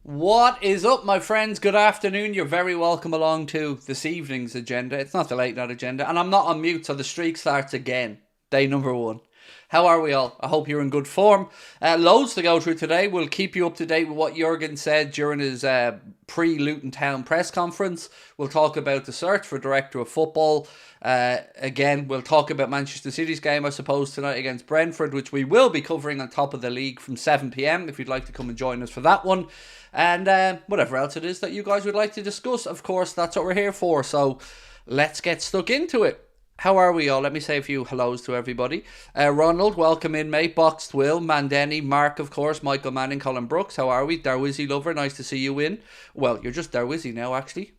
What is up, my friends? Good afternoon. You're very welcome along to this evening's agenda. It's not the late night agenda, and I'm not on mute, so the streak starts again. Day number one. How are we all? I hope you're in good form. Loads to go through today. We'll keep you up to date with what Jurgen said during his pre-Luton Town press conference. We'll talk about the search for Director of Football. Again, we'll talk about Manchester City's game, I suppose, tonight against Brentford, which we will be covering on Top of the League from 7 p.m. if you'd like to come and join us for that one. And whatever else it is that you guys would like to discuss, of course, that's what we're here for. So let's get stuck into it. How are we all? Let me say a few hellos to everybody. Ronald, welcome in, mate. Boxed Will, Mandeni, Mark, of course, Michael Manning, Colin Brooks. How are we? Darwizzy Lover, nice to see you in. Well, you're just Darwizzy now, actually.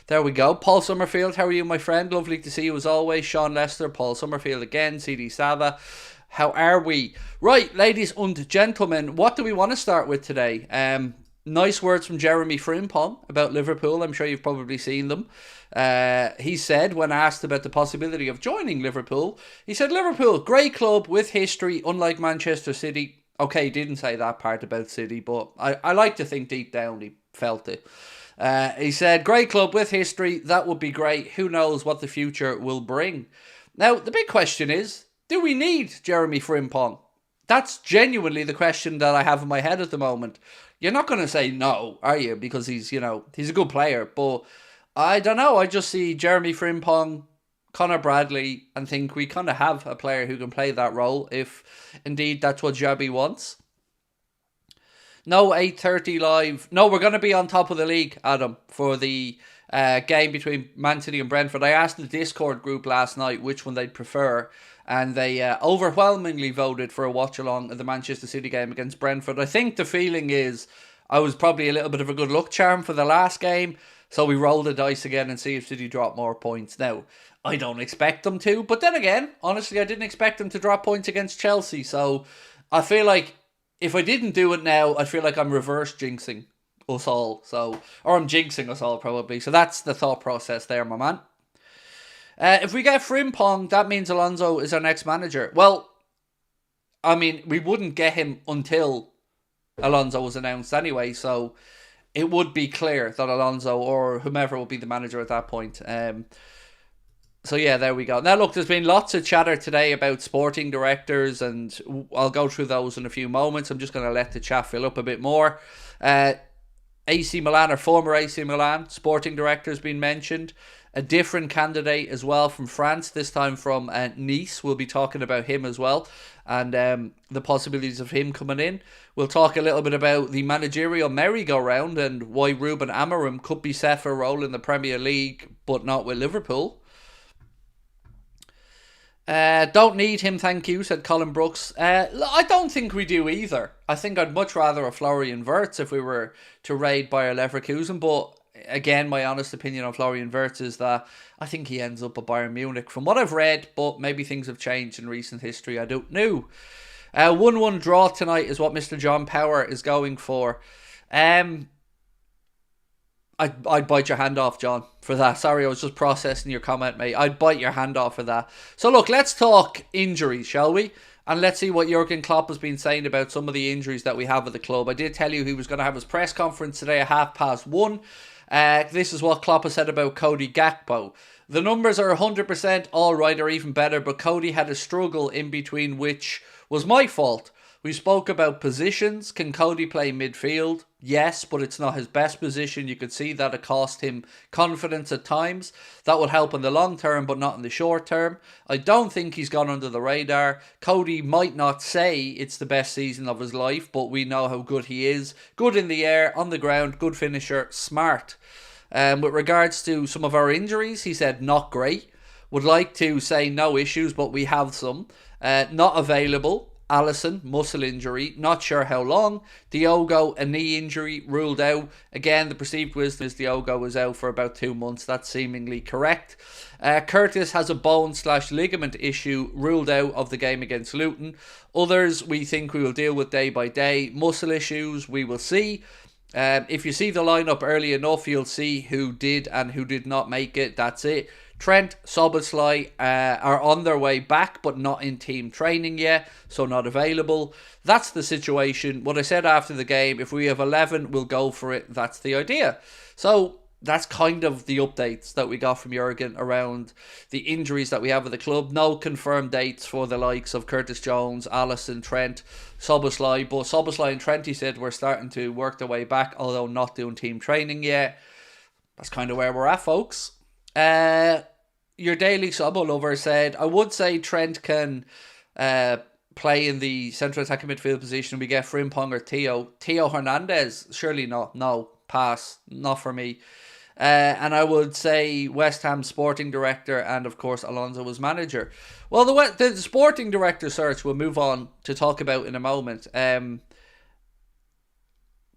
There we go. Paul Summerfield, how are you, my friend? Lovely to see you as always. Sean Lester, Paul Summerfield again, CD Sava. How are we? Right, ladies and gentlemen, what do we want to start with today? Nice words from Jeremie Frimpong about Liverpool. I'm sure you've probably seen them. He said, when asked about the possibility of joining Liverpool, he said, Liverpool, great club with history, unlike Manchester City. Okay, he didn't say that part about City, but I like to think deep down he felt it. He said, great club with history, that would be great. Who knows what the future will bring? Now, the big question is, do we need Jeremie Frimpong? That's genuinely the question that I have in my head at the moment. You're not going to say no, are you? Because he's a good player. But I don't know. I just see Jeremie Frimpong, Connor Bradley, and think we kind of have a player who can play that role if indeed that's what Jabi wants. No 8:30 live. No, we're going to be on Top of the League, Adam, for the game between Man City and Brentford. I asked the Discord group last night which one they'd prefer, and they overwhelmingly voted for a watch-along of the Manchester City game against Brentford. I think the feeling is I was probably a little bit of a good luck charm for the last game, so we roll the dice again and see if City drop more points. Now, I don't expect them to, but then again, honestly, I didn't expect them to drop points against Chelsea, so I feel like if I didn't do it now, I feel like I'm reverse jinxing us all, or I'm jinxing us all probably. So that's the thought process there, my man. If we get Frimpong, that means Alonso is our next manager. Well, I mean, we wouldn't get him until Alonso was announced anyway, so it would be clear that Alonso or whomever will be the manager at that point. So yeah, there we go. Now look, there's been lots of chatter today about sporting directors, and I'll go through those in a few moments. I'm just going to let the chat fill up a bit more. AC Milan, or former AC Milan sporting director, has been mentioned. A different candidate as well from France, this time from Nice. We'll be talking about him as well, and the possibilities of him coming in. We'll talk a little bit about the managerial merry-go-round and why Ruben Amorim could be set for a role in the Premier League, but not with Liverpool. Don't need him, thank you, said Colin Brooks. I don't think we do either. I think I'd much rather a Florian Wirtz if we were to raid Bayer Leverkusen, but again, my honest opinion on Florian Wirtz is that I think he ends up at Bayern Munich from what I've read, but maybe things have changed in recent history, I don't know. 1-1 draw tonight is what Mr. John Power is going for. I'd bite your hand off, John, for that. Sorry, I was just processing your comment, mate. I'd bite your hand off for that. So look, let's talk injuries, shall we? And let's see what Jurgen Klopp has been saying about some of the injuries that we have at the club. I did tell you he was going to have his press conference today at 1:30. This is what Klopp has said about Cody Gakpo. The numbers are 100% alright or even better, but Cody had a struggle in between, which was my fault. We spoke about positions. Can Cody play midfield? Yes, but it's not his best position. You could see that it cost him confidence at times. That would help in the long term, but not in the short term. I don't think he's gone under the radar. Cody might not say it's the best season of his life, but we know how good he is. Good in the air, on the ground, good finisher, smart. With regards to some of our injuries, he said not great. Would like to say no issues, but we have some. Not available. Alisson, muscle injury, not sure how long. Diogo, a knee injury, ruled out. Again, the perceived wisdom is Diogo was out for about 2 months. That's seemingly correct. Curtis has a bone/ligament issue, ruled out of the game against Luton. Others we think we will deal with day by day. Muscle issues, we will see. If you see the lineup early enough, you'll see who did and who did not make it. That's it. Trent, Szoboszlai are on their way back, but not in team training yet, so not available. That's the situation. What I said after the game, if we have 11, we'll go for it. That's the idea. So that's kind of the updates that we got from Jurgen around the injuries that we have at the club. No confirmed dates for the likes of Curtis Jones, Alisson, Trent, Szoboszlai. But Szoboszlai and Trent, he said, we're starting to work their way back, although not doing team training yet. That's kind of where we're at, folks. Your daily Sobo lover said, I would say Trent can play in the central attacking midfield position. We get Frimpong or Theo Hernandez. Surely not. No, pass. Not for me. And I would say West Ham sporting director, and of course Alonso was manager. Well, the sporting director search we'll move on to talk about in a moment.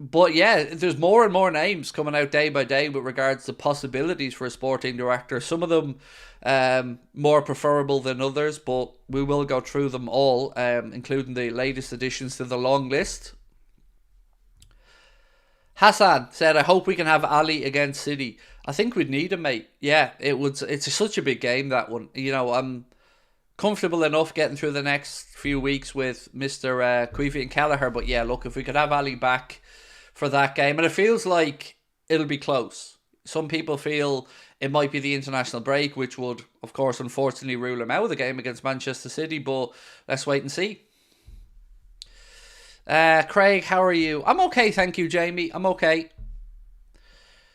But yeah, there's more and more names coming out day by day with regards to possibilities for a sporting director. Some of them more preferable than others, but we will go through them all, including the latest additions to the long list. Hassan said, I hope we can have Ali against City. I think we'd need him, mate. Yeah, it's such a big game, that one. You know, I'm comfortable enough getting through the next few weeks with Mr. Queevy and Kelleher. But yeah, look, if we could have Ali back for that game, and it feels like it'll be close. Some people feel it might be the international break, which would, of course, unfortunately rule him out of the game against Manchester City. But let's wait and see. Craig, how are you? I'm okay, thank you, Jamie. I'm okay.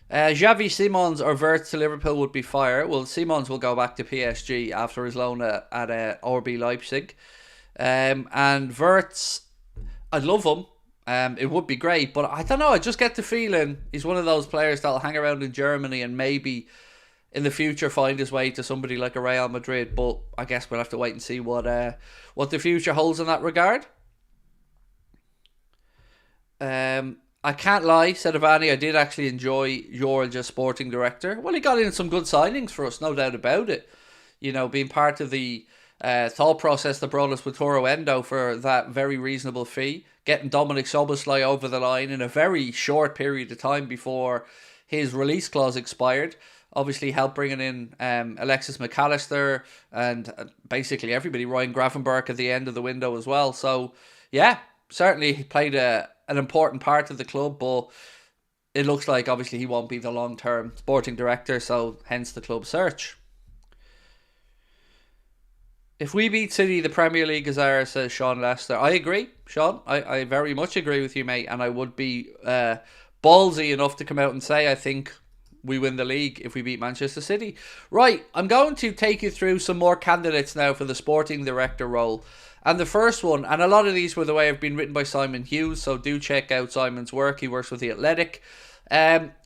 Xavi Simons or Wirtz to Liverpool would be fire. Well, Simons will go back to PSG after his loan at RB Leipzig. And Wirtz, I'd love him. It would be great, but I don't know. I just get the feeling he's one of those players that'll hang around in Germany and maybe in the future find his way to somebody like a Real Madrid. But I guess we'll have to wait and see what the future holds in that regard. I can't lie, said Avani, I did actually enjoy Jorge as sporting director. Well, he got in some good signings for us, no doubt about it. You know, being part of the thought process that brought us with Toro Endo for that very reasonable fee. Getting Dominic Szoboszlai over the line in a very short period of time before his release clause expired. Obviously helped bringing in Alexis McAllister and basically everybody, Ryan Gravenberch at the end of the window as well. So, yeah, certainly he played an important part of the club, but it looks like obviously he won't be the long-term sporting director, so hence the club search. If we beat City, the Premier League is ours, says Sean Lester. I agree, Sean. I very much agree with you, mate, and I would be ballsy enough to come out and say I think we win the league if we beat Manchester City. Right, I'm going to take you through some more candidates now for the sporting director role. And the first one, and a lot of these, by the way, have been written by Simon Hughes, so do check out Simon's work. He works with The Athletic.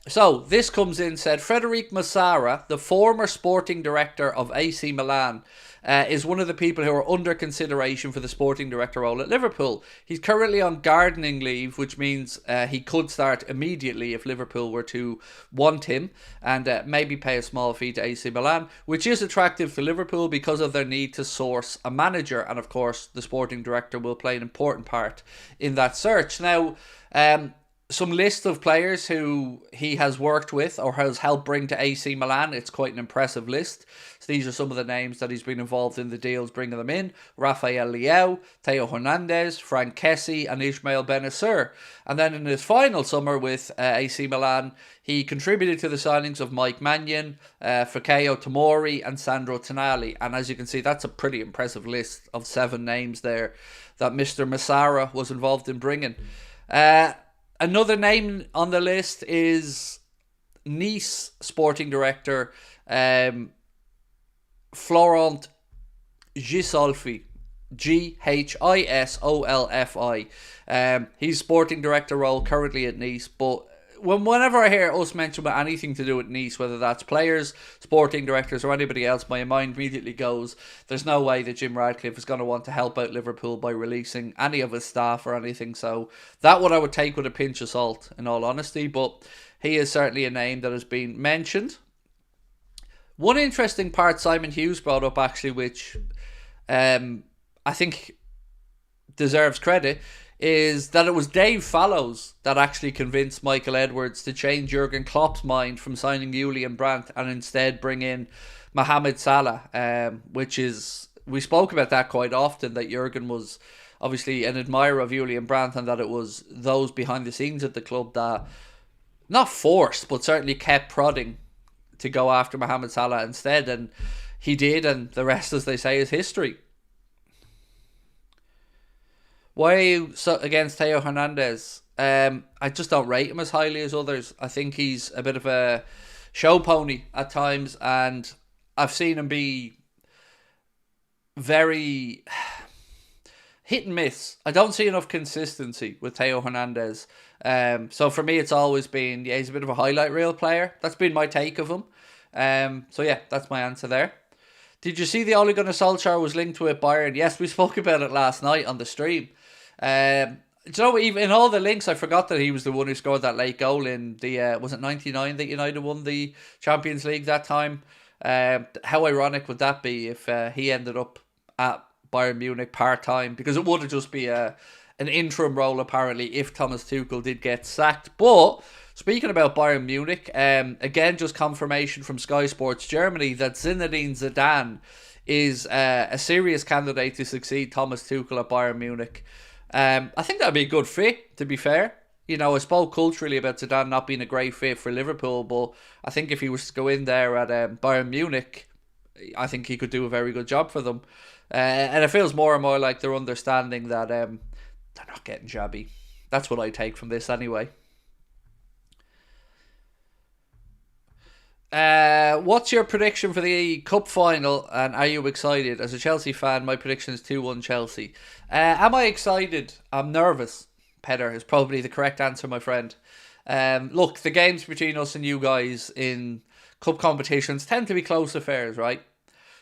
So this comes in, said, Frederic Massara, the former sporting director of AC Milan, is one of the people who are under consideration for the sporting director role at Liverpool. He's currently on gardening leave, which means he could start immediately if Liverpool were to want him, and maybe pay a small fee to AC Milan, which is attractive to Liverpool because of their need to source a manager, and of course the sporting director will play an important part in that search. Now, some list of players who he has worked with or has helped bring to AC Milan. It's quite an impressive list. So these are some of the names that he's been involved in the deals bringing them in. Rafael Leao, Theo Hernandez, Frank Kessie and Ismail Benacer. And then in his final summer with AC Milan, he contributed to the signings of Mike Maignan, Fikayo Tomori and Sandro Tonali. And as you can see, that's a pretty impressive list of 7 names there that Mr. Massara was involved in bringing. Another name on the list is Nice sporting director Florent Gisolfi. Gisolfi. He's sporting director role currently at Nice, but whenever I hear us mention about anything to do with Nice, whether that's players, sporting directors or anybody else, my mind immediately goes, there's no way that Jim Radcliffe is going to want to help out Liverpool by releasing any of his staff or anything. So that one I would take with a pinch of salt, in all honesty, but he is certainly a name that has been mentioned. One interesting part Simon Hughes brought up, actually, which I think deserves credit. is that it was Dave Fallows that actually convinced Michael Edwards to change Jurgen Klopp's mind from signing Julian Brandt and instead bring in Mohamed Salah, which is, we spoke about that quite often, that Jurgen was obviously an admirer of Julian Brandt and that it was those behind the scenes at the club that not forced but certainly kept prodding to go after Mohamed Salah instead, and he did, and the rest, as they say, is history. Why are you so against Theo Hernandez? I just don't rate him as highly as others. I think he's a bit of a show pony at times, and I've seen him be very hit and miss. I don't see enough consistency with Theo Hernandez. So for me, it's always been, yeah, he's a bit of a highlight reel player. That's been my take of him. So yeah, that's my answer there. Did you see the Ole Gunnar Solskjaer was linked with Bayern? Yes, we spoke about it last night on the stream. Do you know, even in all the links, I forgot that he was the one who scored that late goal in the, was it 99 that United won the Champions League that time? How ironic would that be if he ended up at Bayern Munich part-time? Because it would have just be an interim role, apparently, if Thomas Tuchel did get sacked. But speaking about Bayern Munich, again, just confirmation from Sky Sports Germany that Zinedine Zidane is a serious candidate to succeed Thomas Tuchel at Bayern Munich. I think that'd be a good fit, to be fair. You know, I spoke culturally about Zidane not being a great fit for Liverpool, but I think if he was to go in there at Bayern Munich, I think he could do a very good job for them. And it feels more and more like they're understanding that they're not getting shabby. That's what I take from this anyway. What's your prediction for the Cup final, and are you excited? As a Chelsea fan, my prediction is 2-1 Chelsea. Am I excited? I'm nervous. Petter is probably the correct answer, my friend. Look, the games between us and you guys in cup competitions tend to be close affairs, right?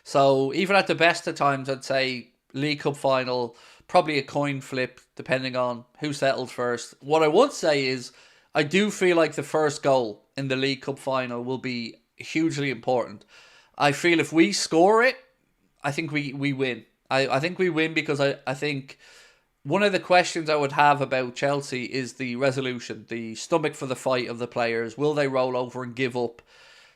So even at the best of times, I'd say League Cup final, probably a coin flip, depending on who settled first. What I would say is, I do feel like the first goal in the League Cup final will be hugely important. I feel if we score it, I think we win. I think we win because I think one of the questions I would have about Chelsea is the resolution, the stomach for the fight of the players. Will they roll over and give up?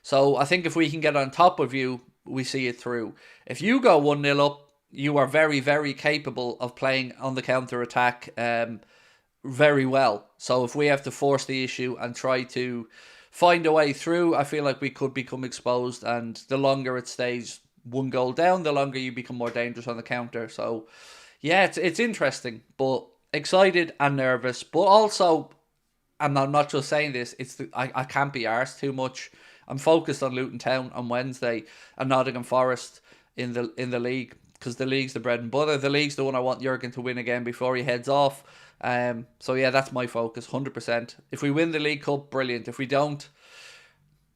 So I think if we can get on top of you, we see it through. If you go 1-0 up, you are very, very capable of playing on the counter-attack very well. So if we have to force the issue and try to find a way through, I feel like we could become exposed, and the longer it stays one goal down, the longer you become more dangerous on the counter. So yeah, it's interesting, but excited and nervous. But also, and I'm not just saying this, I can't be arsed too much. I'm focused on Luton Town on Wednesday and Nottingham Forest in the league, because the league's the bread and butter. The league's the one I want Jurgen to win again before he heads off. So yeah, that's my focus, 100%. If we win the League Cup, brilliant. If we don't,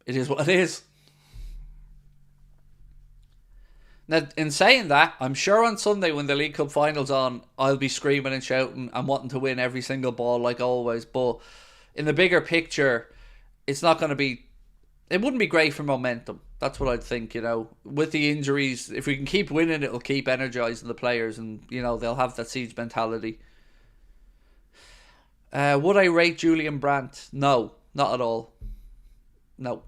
it is what it is. Now, in saying that, I'm sure on Sunday when the League Cup final's on, I'll be screaming and shouting and wanting to win every single ball like always. But in the bigger picture, it's not going to be... It wouldn't be great for momentum. That's what I'd think, you know. With the injuries, if we can keep winning, it'll keep energising the players and, you know, they'll have that siege mentality. Would I rate Julian Brandt? No, not at all. No.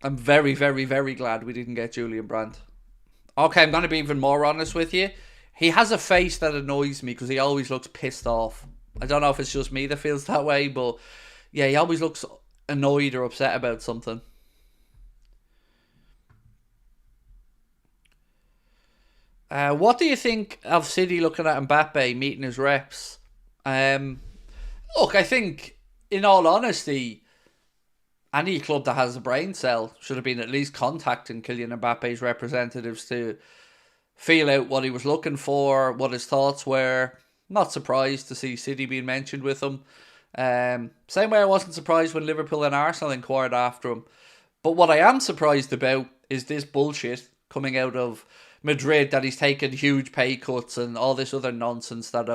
I'm very, very, very glad we didn't get Julian Brandt. Okay, I'm going to be even more honest with you. He has a face that annoys me because he always looks pissed off. I don't know if it's just me that feels that way, but yeah, he always looks annoyed or upset about something. What do you think of City looking at Mbappe meeting his reps? Look, I think, in all honesty, any club that has a brain cell should have been at least contacting Kylian Mbappe's representatives to feel out what he was looking for, what his thoughts were. Not surprised to see City being mentioned with him. Same way I wasn't surprised when Liverpool and Arsenal inquired after him. But what I am surprised about is this bullshit coming out of Madrid, that he's taken huge pay cuts and all this other nonsense that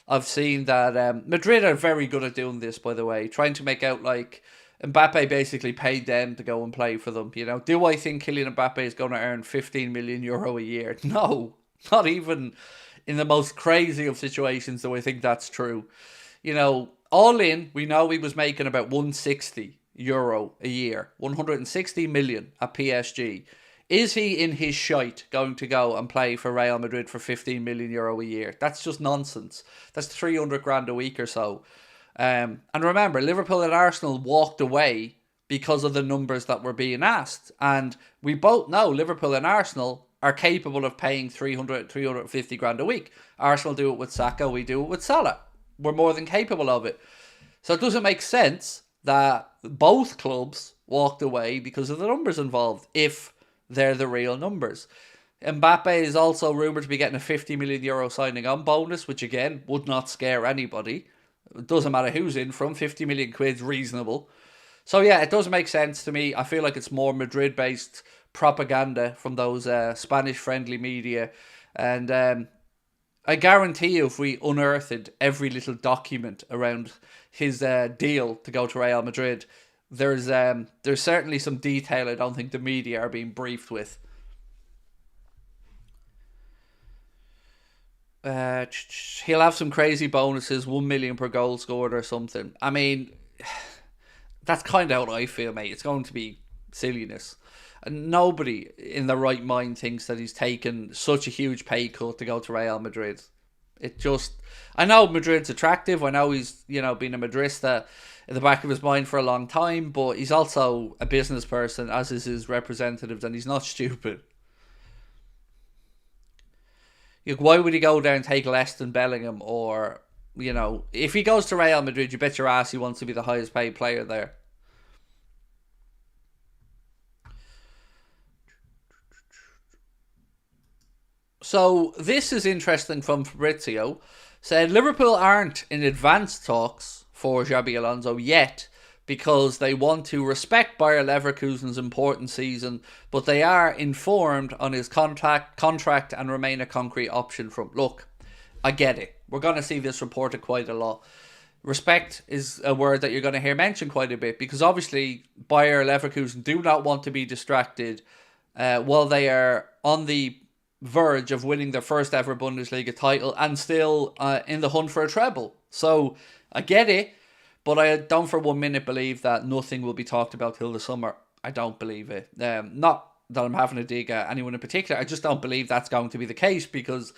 I've seen. That Madrid are very good at doing this, by the way, trying to make out like Mbappe basically paid them to go and play for them. You know, do I think Kylian Mbappe is going to earn €15 million a year? No, not even in the most crazy of situations, though I think that's true. You know, all in, we know he was making about €160 a year, 160 million at PSG. Is he in his shite going to go and play for Real Madrid for €15 million a year? That's just nonsense. That's 300 grand a week or so. And remember, Liverpool and Arsenal walked away because of the numbers that were being asked. And we both know Liverpool and Arsenal are capable of paying 300, 350 grand a week. Arsenal do it with Saka, we do it with Salah. We're more than capable of it. So it doesn't make sense that both clubs walked away because of the numbers involved, if they're the real numbers. Mbappe is also rumoured to be getting a €50 million signing on bonus, which again would not scare anybody. It doesn't matter who's in from, 50 million quid's reasonable. So yeah, it does make sense to me. I feel like it's more Madrid-based propaganda from those Spanish-friendly media. And I guarantee you, if we unearthed every little document around his deal to go to Real Madrid, there's certainly some detail I don't think the media are being briefed with. He'll have some crazy bonuses, 1 million per goal scored or something. I mean, that's kind of how I feel, mate. It's going to be silliness. And nobody in their right mind thinks that he's taken such a huge pay cut to go to Real Madrid. It just... I know Madrid's attractive. I know he's, been a Madrista in the back of his mind for a long time, but he's also a business person, as is his representatives, and he's not stupid. Why would he go there and take less than Bellingham? Or, if he goes to Real Madrid, you bet your ass he wants to be the highest paid player there. So this is interesting from Fabrizio. Said Liverpool aren't in advanced talks for Xabi Alonso yet because they want to respect Bayer Leverkusen's important season, but they are informed on his contract and remain a concrete option from. Look, I get it. We're going to see this reported quite a lot. Respect is a word that you're going to hear mentioned quite a bit because obviously Bayer Leverkusen do not want to be distracted while they are on the verge of winning their first ever Bundesliga title and still in the hunt for a treble. So I get it, but I don't for 1 minute believe that nothing will be talked about till the summer. I don't believe it. Not that I'm having a dig at anyone in particular. I just don't believe that's going to be the case because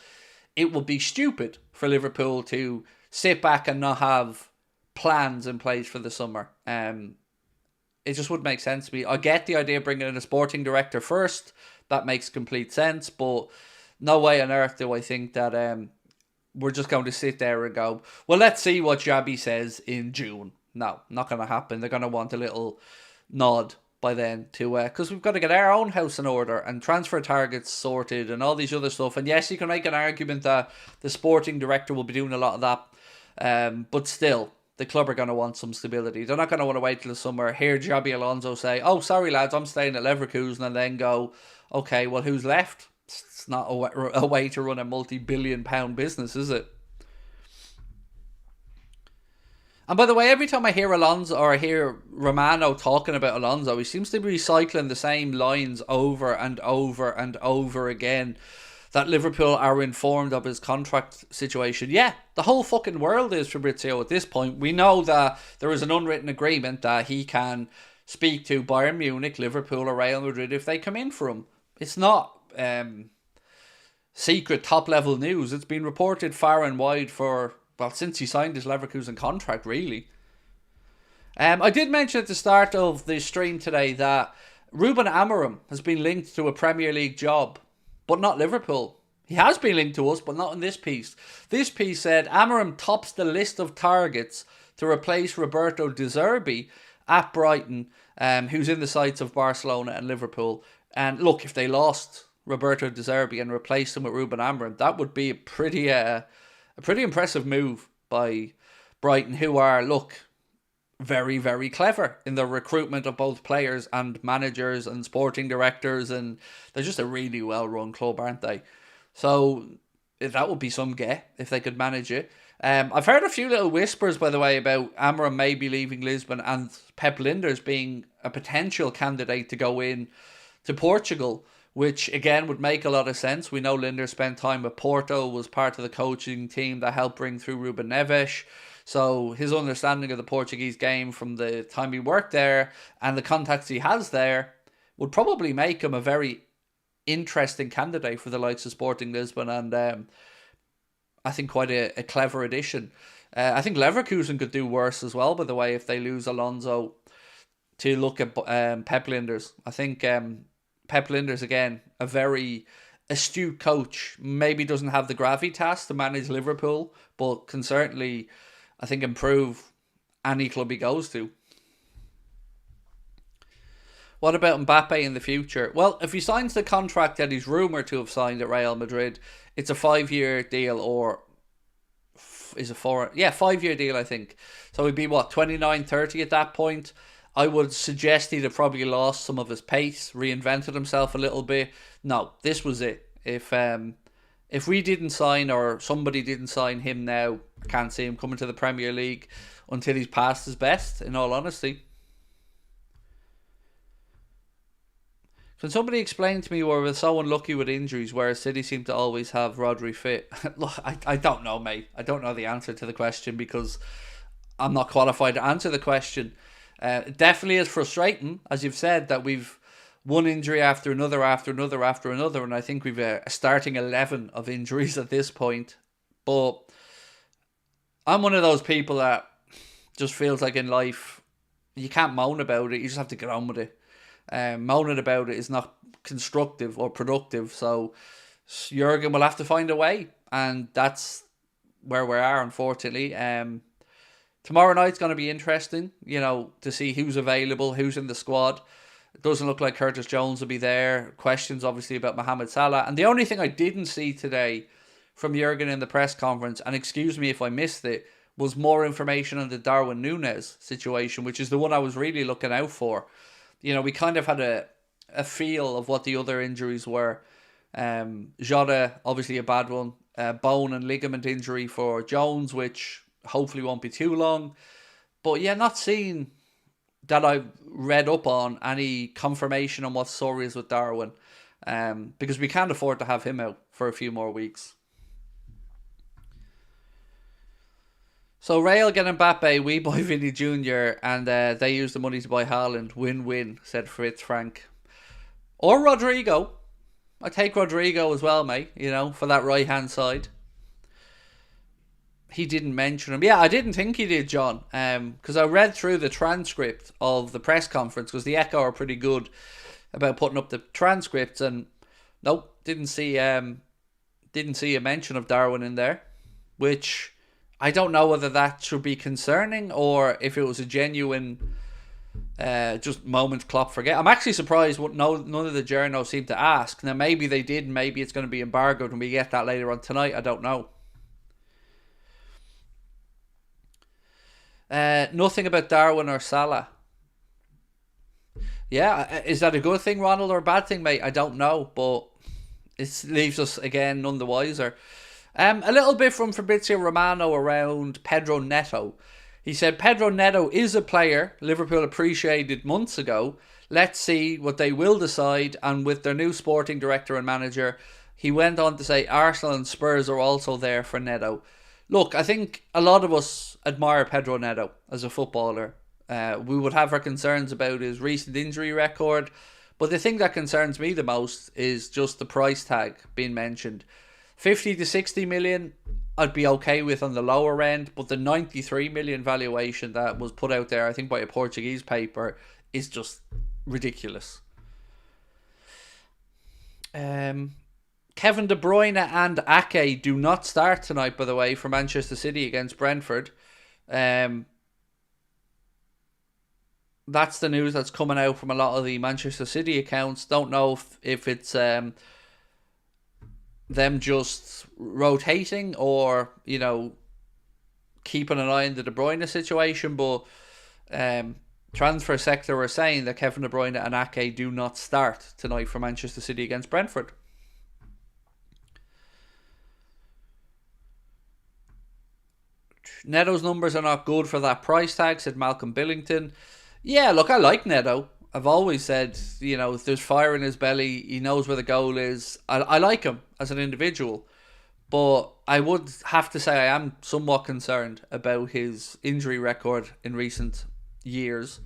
it would be stupid for Liverpool to sit back and not have plans in place for the summer. It just wouldn't make sense to me. I get the idea of bringing in a sporting director first. That makes complete sense, but no way on earth do I think that we're just going to sit there and go, well, let's see what Xabi says in June. No, not going to happen. They're going to want a little nod by then to because we've got to get our own house in order and transfer targets sorted and all these other stuff. And yes, you can make an argument that the sporting director will be doing a lot of that, but still, the club are going to want some stability. They're not going to want to wait till the summer, hear Xabi Alonso say, oh, sorry lads, I'm staying at Leverkusen, and then go, okay, well, who's left? It's not a way to run a multi-billion-pound business, is it? And by the way, every time I hear Alonso or I hear Romano talking about Alonso, he seems to be recycling the same lines over and over and over again. That Liverpool are informed of his contract situation. Yeah, the whole fucking world is, Fabrizio, at this point. We know that there is an unwritten agreement that he can speak to Bayern Munich, Liverpool or Real Madrid if they come in for him. It's not secret top-level news. It's been reported far and wide for, well, since he signed his Leverkusen contract, really. I did mention at the start of the stream today that Ruben Amorim has been linked to a Premier League job, but not Liverpool. He has been linked to us, but not in this piece. This piece said Amorim tops the list of targets to replace Roberto De Zerbi at Brighton, who's in the sights of Barcelona and Liverpool. And look, if they lost Roberto De Zerbi and replaced him with Ruben Amorim, that would be a pretty impressive move by Brighton, who are, look, very, very clever in the recruitment of both players and managers and sporting directors, and they're just a really well-run club, aren't they? So that would be some get if they could manage it. I've heard a few little whispers, by the way, about Amorim maybe leaving Lisbon and Pep Linders being a potential candidate to go in to Portugal which again would make a lot of sense. We know Linder spent time with Porto, was part of the coaching team that helped bring through Ruben Neves. So his understanding of the Portuguese game from the time he worked there and the contacts he has there would probably make him a very interesting candidate for the likes of Sporting Lisbon, and I think quite a clever addition. I think Leverkusen could do worse as well, by the way, if they lose Alonso, to look at Pep Linders. I think Pep Linders, again, a very astute coach. Maybe doesn't have the gravitas to manage Liverpool, but can certainly, I think, improve any club he goes to. What about Mbappe in the future? Well, if he signs the contract that he's rumoured to have signed at Real Madrid, it's a 5-year deal, or is it 4? Yeah, 5-year deal, I think. So he'd be, 29, 30 at that point. I would suggest he'd have probably lost some of his pace, reinvented himself a little bit. No, this was it. If we didn't sign, or somebody didn't sign him now, I can't see him coming to the Premier League until he's past his best, in all honesty. Can somebody explain to me why we're so unlucky with injuries, whereas City seem to always have Rodri fit? Look, I don't know, mate. I don't know the answer to the question because I'm not qualified to answer the question. It definitely is frustrating, as you've said, that we've one injury after another, and I think we've a starting 11 of injuries at this point. But I'm one of those people that just feels like in life, you can't moan about it, you just have to get on with it. Moaning about it is not constructive or productive, so Jurgen will have to find a way, and that's where we are, unfortunately. Tomorrow night's going to be interesting, to see who's available, who's in the squad. It doesn't look like Curtis Jones will be there. Questions, obviously, about Mohamed Salah. And the only thing I didn't see today from Jurgen in the press conference, and excuse me if I missed it, was more information on the Darwin Núñez situation, which is the one I was really looking out for. We kind of had a feel of what the other injuries were. Jota, obviously a bad one. Bone and ligament injury for Jones, which hopefully won't be too long. But yeah, not seeing that I've read up on any confirmation on what the story is with Darwin. Because we can't afford to have him out for a few more weeks. So Real get Mbappe, we buy Vinny Jr. and they use the money to buy Haaland. Win-win, said Fritz Frank. Or Rodrigo. I take Rodrigo as well, mate, for that right-hand side. He didn't mention him. Yeah, I didn't think he did, John. Because I read through the transcript of the press conference, because the Echo are pretty good about putting up the transcripts, and nope, didn't see a mention of Darwin in there, which I don't know whether that should be concerning or if it was a genuine just moment Klopp forget. I'm actually surprised none of the journos seem to ask. Now maybe they did, maybe it's going to be embargoed and we get that later on tonight, I don't know. Nothing about Darwin or Salah. Yeah, is that a good thing, Ronald, or a bad thing, mate? I don't know, but it leaves us again none the wiser. A little bit from Fabrizio Romano around Pedro Neto. He said Pedro Neto is a player Liverpool appreciated months ago. Let's see what they will decide. And with their new sporting director and manager, he went on to say Arsenal and Spurs are also there for Neto. Look, I think a lot of us admire Pedro Neto as a footballer. We would have our concerns about his recent injury record. But the thing that concerns me the most is just the price tag being mentioned. 50 to 60 million, I'd be okay with on the lower end, but the 93 million valuation that was put out there, I think by a Portuguese paper, is just ridiculous. Kevin De Bruyne and Ake do not start tonight, by the way, for Manchester City against Brentford. That's the news that's coming out from a lot of the Manchester City accounts. Don't know if it's them just rotating or, keeping an eye on the De Bruyne situation, but transfer sector are saying that Kevin De Bruyne and Ake do not start tonight for Manchester City against Brentford. Neto's numbers are not good for that price tag, said Malcolm Billington. Yeah, look, I like Neto. I've always said, if there's fire in his belly, he knows where the goal is. I like him as an individual, but I would have to say I am somewhat concerned about his injury record in recent years.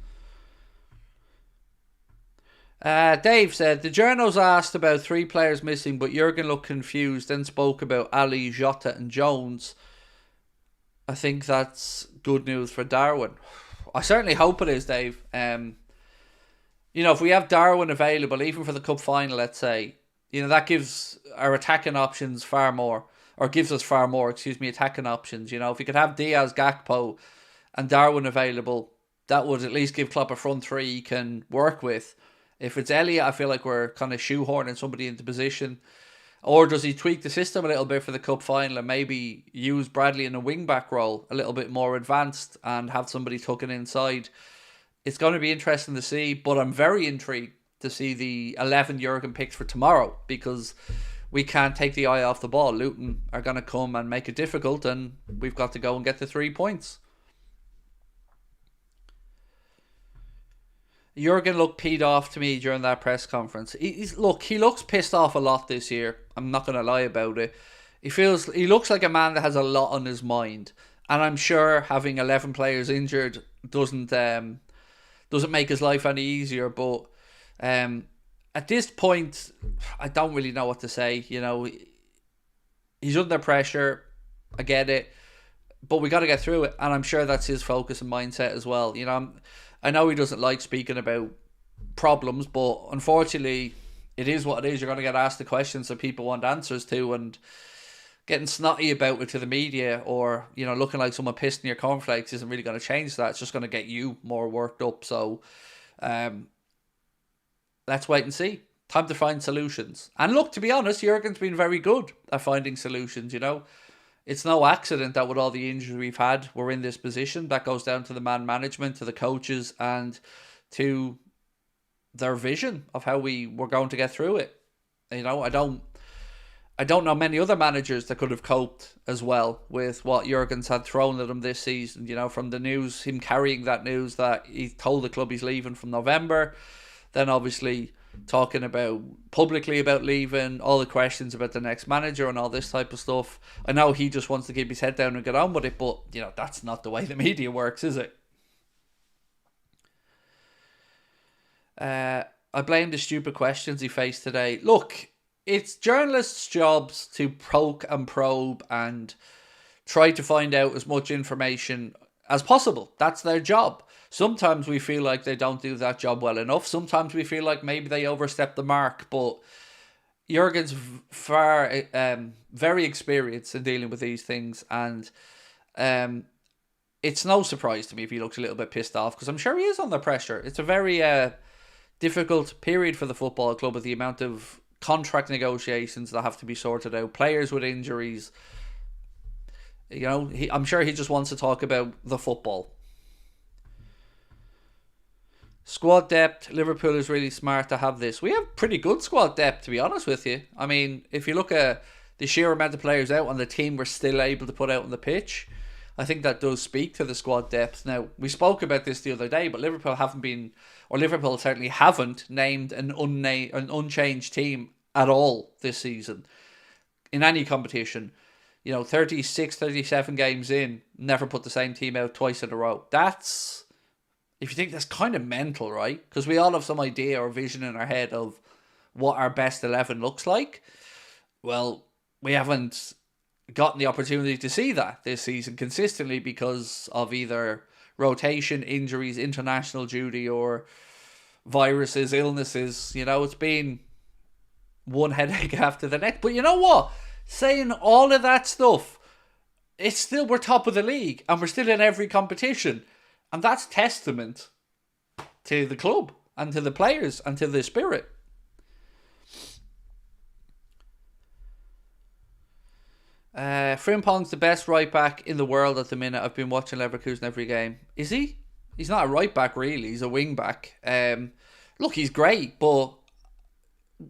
Dave said, the journos asked about 3 players missing, but Jurgen looked confused, then spoke about Ali, Jota and Jones. I think that's good news for Darwin. I certainly hope it is, Dave. If we have Darwin available, even for the cup final, let's say, that gives our attacking options far more, or gives us far more, attacking options. If we could have Diaz, Gakpo and Darwin available, that would at least give Klopp a front 3 he can work with. If it's Elliott, I feel like we're kind of shoehorning somebody into position. Or does he tweak the system a little bit for the cup final and maybe use Bradley in a wing-back role a little bit more advanced and have somebody tucking inside? It's going to be interesting to see, but I'm very intrigued to see the 11 Jurgen picks for tomorrow, because we can't take the eye off the ball. Luton are going to come and make it difficult, and we've got to go and get the 3 points. Jurgen looked peed off to me during that press conference. He looks pissed off a lot this year. I'm not going to lie about it. He looks like a man that has a lot on his mind, and I'm sure having 11 players injured doesn't make his life any easier. But at this point, I don't really know what to say. He's under pressure. I get it, but we got to get through it, and I'm sure that's his focus and mindset as well. I know he doesn't like speaking about problems, but unfortunately, it is what it is. You're going to get asked the questions that people want answers to, and getting snotty about it to the media, or looking like someone pissed in your cornflakes, isn't really going to change that. It's just going to get you more worked up. So, let's wait and see. Time to find solutions. And look, to be honest, Jurgen's been very good at finding solutions. It's no accident that with all the injuries we've had, we're in this position. That goes down to the man management, to the coaches, and to their vision of how we were going to get through it. I don't know many other managers that could have coped as well with what Jurgen's had thrown at him this season. From the news, him carrying that news that he told the club he's leaving from November, then obviously talking publicly about leaving, all the questions about the next manager and all this type of stuff. I know he just wants to keep his head down and get on with it, but that's not the way the media works, is it? I blame the stupid questions he faced today. Look, it's journalists' jobs to poke and probe and try to find out as much information as possible. That's their job. Sometimes we feel like they don't do that job well enough. Sometimes we feel like maybe they overstep the mark. But Jurgen's very experienced in dealing with these things. And it's no surprise to me if he looks a little bit pissed off, because I'm sure he is under pressure. It's a very difficult period for the football club with the amount of contract negotiations that have to be sorted out. Players with injuries. I'm sure he just wants to talk about the football. Squad depth, Liverpool is really smart to have this. We have pretty good squad depth, to be honest with you. I mean, if you look at the sheer amount of players out on the team we're still able to put out on the pitch, I think that does speak to the squad depth. Now, we spoke about this the other day, but Liverpool certainly haven't named an unchanged team at all this season in any competition. 36, 37 games in, never put the same team out twice in a row. If you think that's kind of mental, right? Because we all have some idea or vision in our head of what our best 11 looks like. Well, we haven't gotten the opportunity to see that this season consistently because of either rotation, injuries, international duty, or viruses, illnesses. It's been one headache after the next. But you know what? Saying all of that stuff, we're top of the league and we're still in every competition. And that's testament to the club and to the players and to the spirit. Frimpong's the best right back in the world at the minute. I've been watching Leverkusen every game. Is he? He's not a right back really. He's a wing back. Look, he's great, but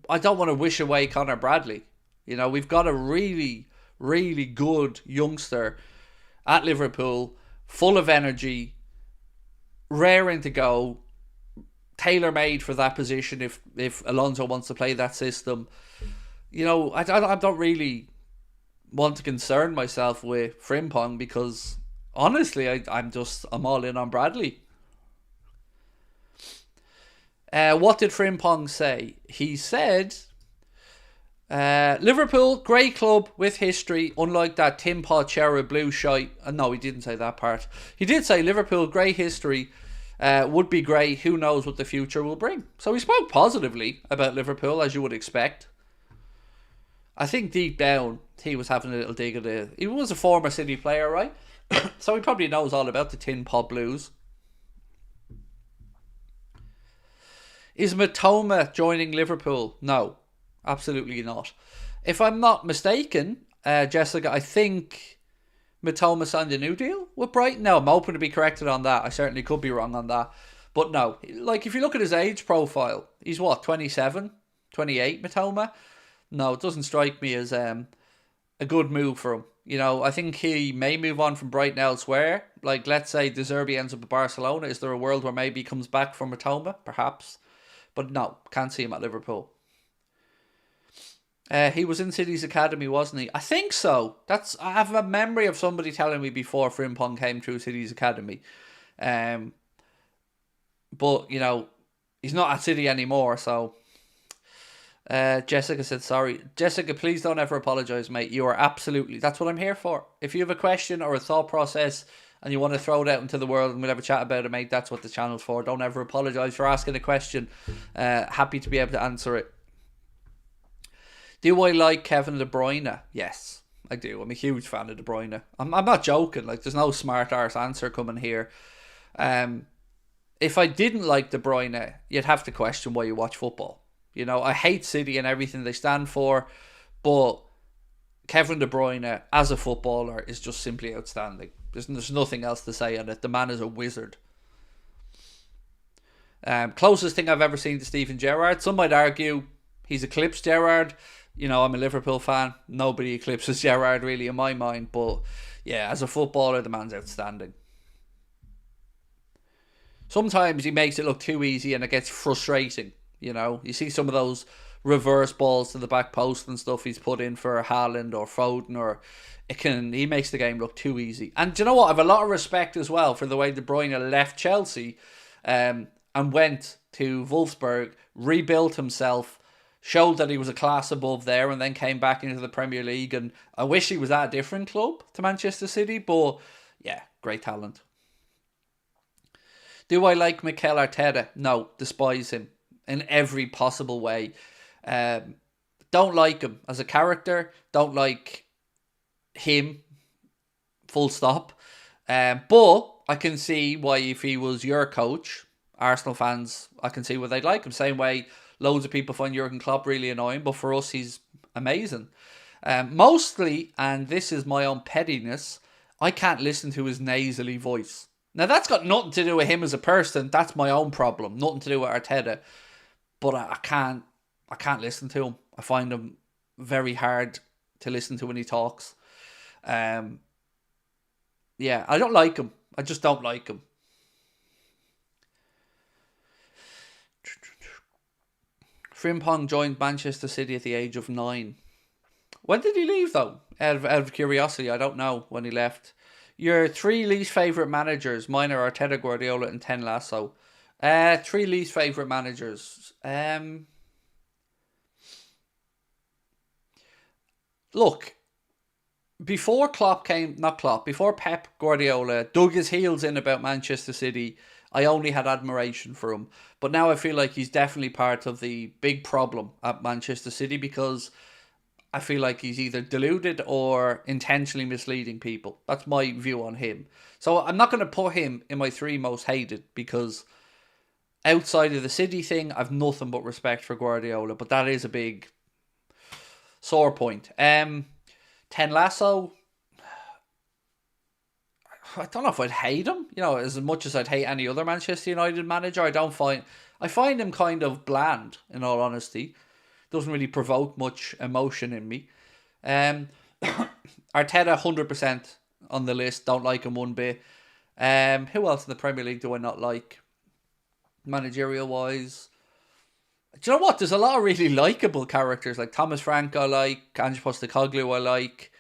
I don't want to wish away Conor Bradley. We've got a really, really good youngster at Liverpool, full of energy, raring to go, tailor-made for that position if Alonso wants to play that system. You know, I don't really want to concern myself with Frimpong because honestly, I'm all in on Bradley. What did Frimpong say? He said, Liverpool, great club with history, unlike that Tim Pochera blue shite. No, he didn't say that part. He did say Liverpool, great history, would be great. Who knows what the future will bring? So he spoke positively about Liverpool, as you would expect. I think deep down, he was having a little dig at it. He was a former City player, right? So he probably knows all about the Tin Pot Blues. Is Matoma joining Liverpool? No, absolutely not. If I'm not mistaken, Jessica, I think Matoma signed a new deal with Brighton. No, I'm open to be corrected on that. I certainly could be wrong on that. But no, like if you look at his age profile, he's what, 27, 28, Matoma? No, it doesn't strike me as a good move for him. You know, I think he may move on from Brighton elsewhere. Like, let's say De Zerbi ends up at Barcelona. Is there a world where maybe he comes back from Matoma? Perhaps. But no, can't see him at Liverpool. He was in City's academy, wasn't he? I think so. I have a memory of somebody telling me before Frimpong came through City's academy. But, you know, he's not at City anymore, so... Jessica said sorry. Jessica, please don't ever apologise, mate. You are absolutely... That's what I'm here for. If you have a question or a thought process and you want to throw it out into the world and we'll have a chat about it, mate, that's what the channel's for. Don't ever apologise for asking a question. Happy to be able to answer it. Do I like Kevin De Bruyne? Yes, I do. I'm a huge fan of De Bruyne. I'm not joking. Like, there's no smart arse answer coming here. If I didn't like De Bruyne, you'd have to question why you watch football. You know, I hate City and everything they stand for, but Kevin De Bruyne, as a footballer, is just simply outstanding. There's nothing else to say on it. The man is a wizard. Closest thing I've ever seen to Steven Gerrard. Some might argue he's eclipsed Gerrard. You know, I'm a Liverpool fan. Nobody eclipses Gerrard, really, in my mind. But, yeah, as a footballer, the man's outstanding. Sometimes he makes it look too easy and it gets frustrating. You know, you see some of those reverse balls to the back post and stuff he's put in for Haaland or Foden, or he makes the game look too easy. And do you know what? I have a lot of respect as well for the way De Bruyne left Chelsea and went to Wolfsburg, rebuilt himself, showed that he was a class above there, and then came back into the Premier League. And I wish he was at a different club to Manchester City, but yeah, great talent. Do I like Mikel Arteta? No, despise him in every possible way. Don't like him as a character. Don't like him, full stop. But I can see why, if he was your coach, Arsenal fans, I can see why they'd like him. Same way loads of people find Jurgen Klopp really annoying, but for us he's amazing. Mostly, and this is my own pettiness, I can't listen to his nasally voice. Now that's got nothing to do with him as a person. That's my own problem. Nothing to do with Arteta. But I can't listen to him. I find him very hard to listen to when he talks. Yeah, I don't like him. I just don't like him. Frimpong joined Manchester City at the age of 9. When did he leave, though? Out of curiosity, I don't know when he left. Your 3 least favourite managers. Mine are Arteta, Guardiola and Ted Lasso. 3 least favourite managers. Look, before before Pep Guardiola dug his heels in about Manchester City, I only had admiration for him. But now I feel like he's definitely part of the big problem at Manchester City, because I feel like he's either deluded or intentionally misleading people. That's my view on him. So I'm not going to put him in my 3 most hated, because outside of the City thing, I've nothing but respect for Guardiola. But that is a big sore point. Ted Lasso, I don't know if I'd hate him. You know, as much as I'd hate any other Manchester United manager, I find him kind of bland, in all honesty. Doesn't really provoke much emotion in me. Arteta, 100% on the list. Don't like him one bit. Who else in the Premier League do I not like? managerial wise. Do you know what? There's a lot of really likable characters like Thomas Frank I like, Ange Postecoglou I like.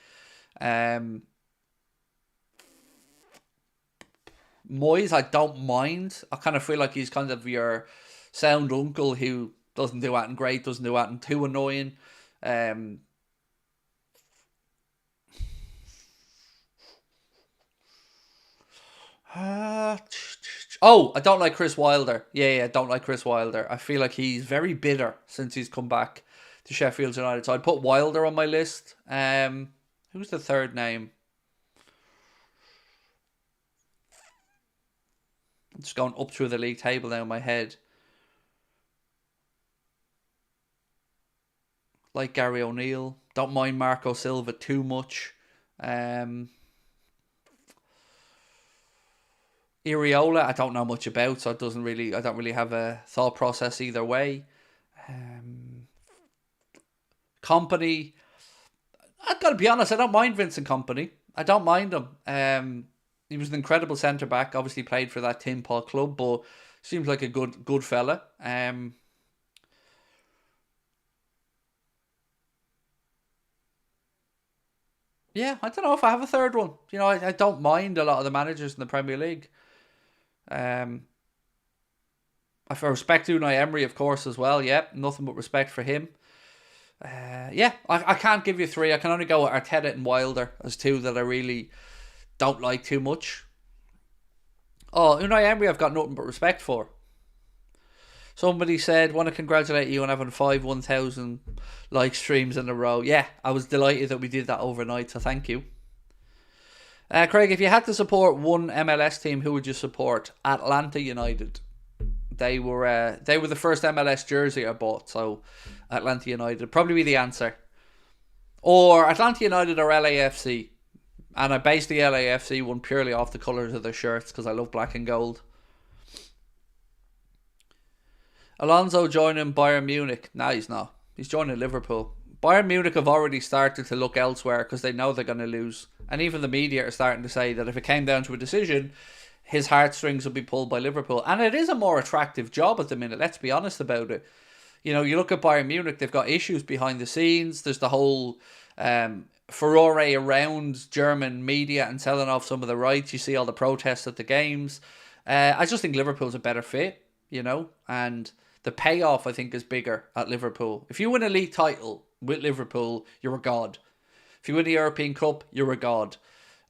Moyes I don't mind. I kind of feel like he's kind of your sound uncle who doesn't do anything great, doesn't do anything too annoying. I don't like Chris Wilder. Yeah, I don't like Chris Wilder. I feel like he's very bitter since he's come back to Sheffield United. So I'd put Wilder on my list. Who's the third name? I'm just going up through the league table now in my head. Like Gary O'Neill. Don't mind Marco Silva too much. Iriola, I don't know much about, so I don't really have a thought process either way. Kompany, I've got to be honest, I don't mind Vincent Kompany. I don't mind him. He was an incredible centre back. Obviously played for that Tin Pot club, but seems like a good fella. Yeah, I don't know if I have a third one. I don't mind a lot of the managers in the Premier League. I respect Unai Emery, of course, as well. Yeah, nothing but respect for him. I can't give you three. I can only go with Arteta and Wilder as two that I really don't like too much. Oh, Unai Emery I've got nothing but respect for. Somebody said, want to congratulate you on having 1,000 like streams in a row. Yeah, I was delighted that we did that overnight, so thank you. Craig, if you had to support one MLS team, who would you support? Atlanta United. They were the first MLS jersey I bought, so Atlanta United would probably be the answer. Or Atlanta United or LAFC. And I based the LAFC one purely off the colours of their shirts because I love black and gold. Alonso joining Bayern Munich. No, he's not. He's joining Liverpool. Bayern Munich have already started to look elsewhere because they know they're going to lose. And even the media are starting to say that if it came down to a decision, his heartstrings would be pulled by Liverpool. And it is a more attractive job at the minute, let's be honest about it. You look at Bayern Munich, they've got issues behind the scenes. There's the whole furore around German media and selling off some of the rights. You see all the protests at the games. I just think Liverpool's a better fit, and the payoff, I think, is bigger at Liverpool. If you win a league title with Liverpool, you're a god. If you win the European Cup, you're a god.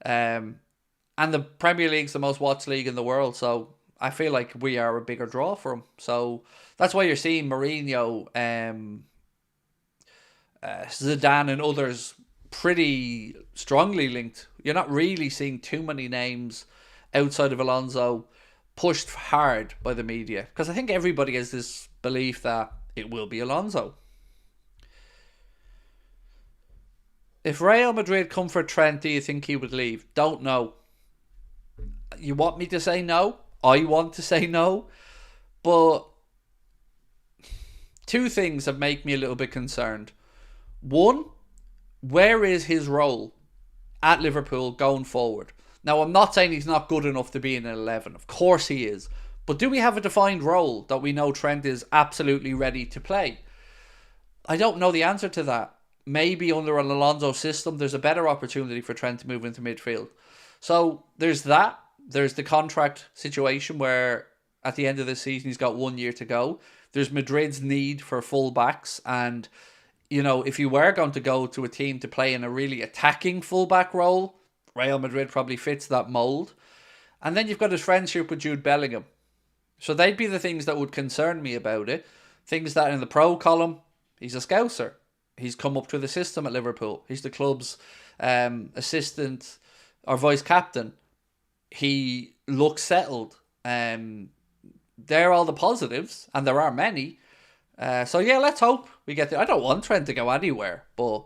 And the Premier League's the most watched league in the world, so I feel like we are a bigger draw for them. So that's why you're seeing Mourinho, Zidane and others pretty strongly linked. You're not really seeing too many names outside of Alonso pushed hard by the media, because I think everybody has this belief that it will be Alonso. If Real Madrid come for Trent, do you think he would leave? Don't know. You want me to say no? I want to say no. But two things that make me a little bit concerned. One, where is his role at Liverpool going forward? Now, I'm not saying he's not good enough to be in an 11. Of course he is. But do we have a defined role that we know Trent is absolutely ready to play? I don't know the answer to that. Maybe under an Alonso system, there's a better opportunity for Trent to move into midfield. So there's that. There's the contract situation where at the end of the season, he's got 1 year to go. There's Madrid's need for fullbacks. And, if you were going to go to a team to play in a really attacking fullback role, Real Madrid probably fits that mould. And then you've got his friendship with Jude Bellingham. So they'd be the things that would concern me about it. Things that in the pro column, he's a scouser. He's come up through the system at Liverpool. He's the club's assistant or vice captain. He looks settled. They're all the positives, and there are many. So yeah, let's hope we get there. I don't want Trent to go anywhere, but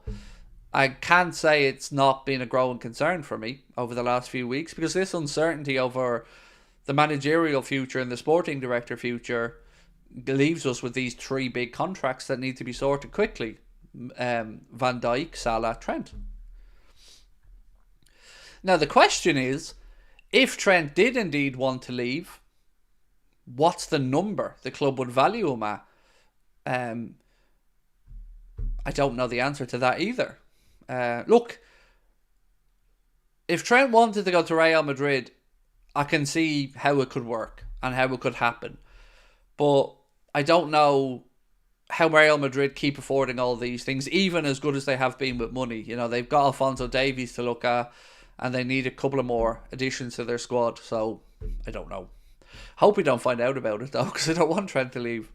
I can't say it's not been a growing concern for me over the last few weeks, because this uncertainty over the managerial future and the sporting director future leaves us with these three big contracts that need to be sorted quickly. Van Dijk, Salah, Trent. Now the question is, if Trent did indeed want to leave, what's the number the club would value him at? I don't know the answer to that either. Look, if Trent wanted to go to Real Madrid, I can see how it could work and how it could happen. But I don't know how Real Madrid keep affording all these things, even as good as they have been with money. You know, they've got Alphonso Davies to look at, and they need a couple of more additions to their squad. So, I don't know. Hope we don't find out about it, though, because I don't want Trent to leave.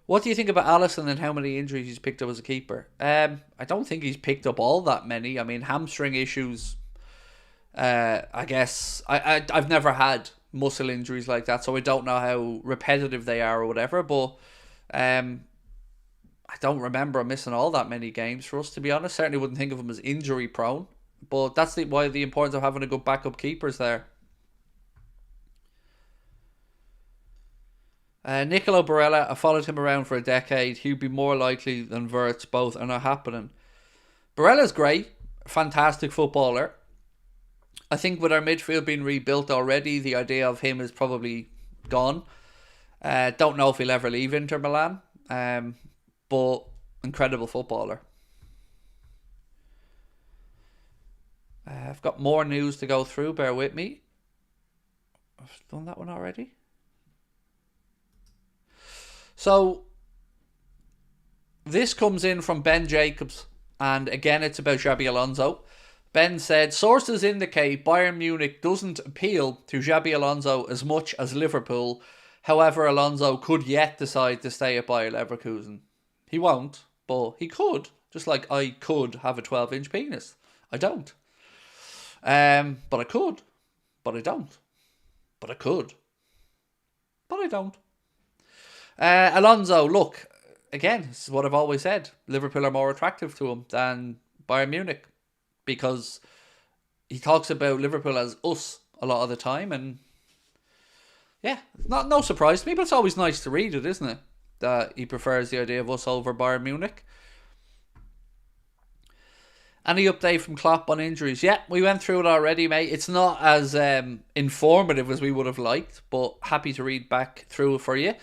What do you think about Alisson and how many injuries he's picked up as a keeper? I don't think he's picked up all that many. I mean, hamstring issues, I guess. I've never had muscle injuries like that, so I don't know how repetitive they are or whatever, but I don't remember him missing all that many games for us, to be honest. Certainly wouldn't think of him as injury prone, but that's why the importance of having a good backup keeper's there. Nicolo Barella, I followed him around for a decade. He'd be more likely than Wirtz. Both are not happening. Barella's great. Fantastic footballer. I think with our midfield being rebuilt already, the idea of him is probably gone. Don't know if he'll ever leave Inter Milan. But incredible footballer. I've got more news to go through. Bear with me. I've done that one already. So, this comes in from Ben Jacobs, and again it's about Xabi Alonso. Ben said, sources indicate Bayern Munich doesn't appeal to Xabi Alonso as much as Liverpool. However, Alonso could yet decide to stay at Bayer Leverkusen. He won't, but he could. Just like I could have a 12-inch penis. I don't. But I could. But I don't. But I could. But I don't. Alonso, look, again, this is what I've always said. Liverpool are more attractive to him than Bayern Munich, because he talks about Liverpool as us a lot of the time, and yeah, no surprise to me, but it's always nice to read it, isn't it? That he prefers the idea of us over Bayern Munich. Any update from Klopp on injuries? Yeah, we went through it already, mate. It's not as informative as we would have liked, but happy to read back through it for you.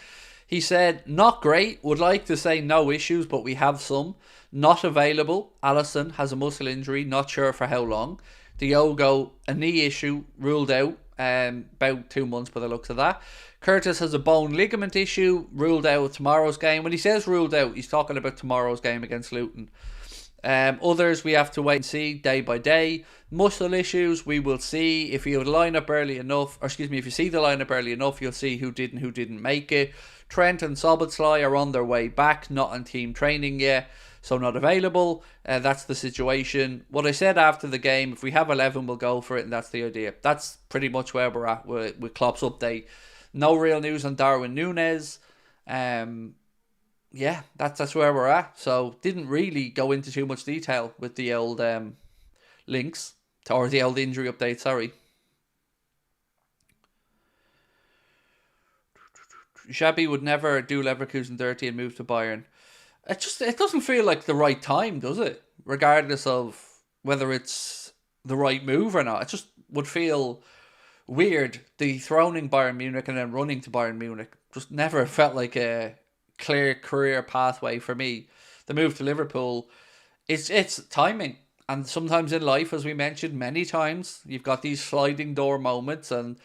He said, not great, would like to say no issues, but we have some. Not available. Alisson has a muscle injury, not sure for how long. Diogo, a knee issue, ruled out about 2 months by the looks of that. Curtis has a bone ligament issue, ruled out tomorrow's game. When he says ruled out, he's talking about tomorrow's game against Luton. Others we have to wait and see day by day. Muscle issues, we will see. If you line up early enough, if you see the lineup early enough, you'll see who did and who didn't make it. Trent and Szoboszlai are on their way back, not on team training yet, so not available. That's the situation. What I said after the game, if we have 11, we'll go for it, and that's the idea. That's pretty much where we're at with Klopp's update. No real news on Darwin Núñez. Yeah, that's where we're at. So didn't really go into too much detail with the old links, or the old injury update, sorry. Xabi would never do Leverkusen dirty and move to Bayern. It doesn't feel like the right time, does it? Regardless of whether it's the right move or not. It just would feel weird, dethroning Bayern Munich and then running to Bayern Munich. Just never felt like a clear career pathway for me. The move to Liverpool, it's timing. And sometimes in life, as we mentioned many times, you've got these sliding door moments, and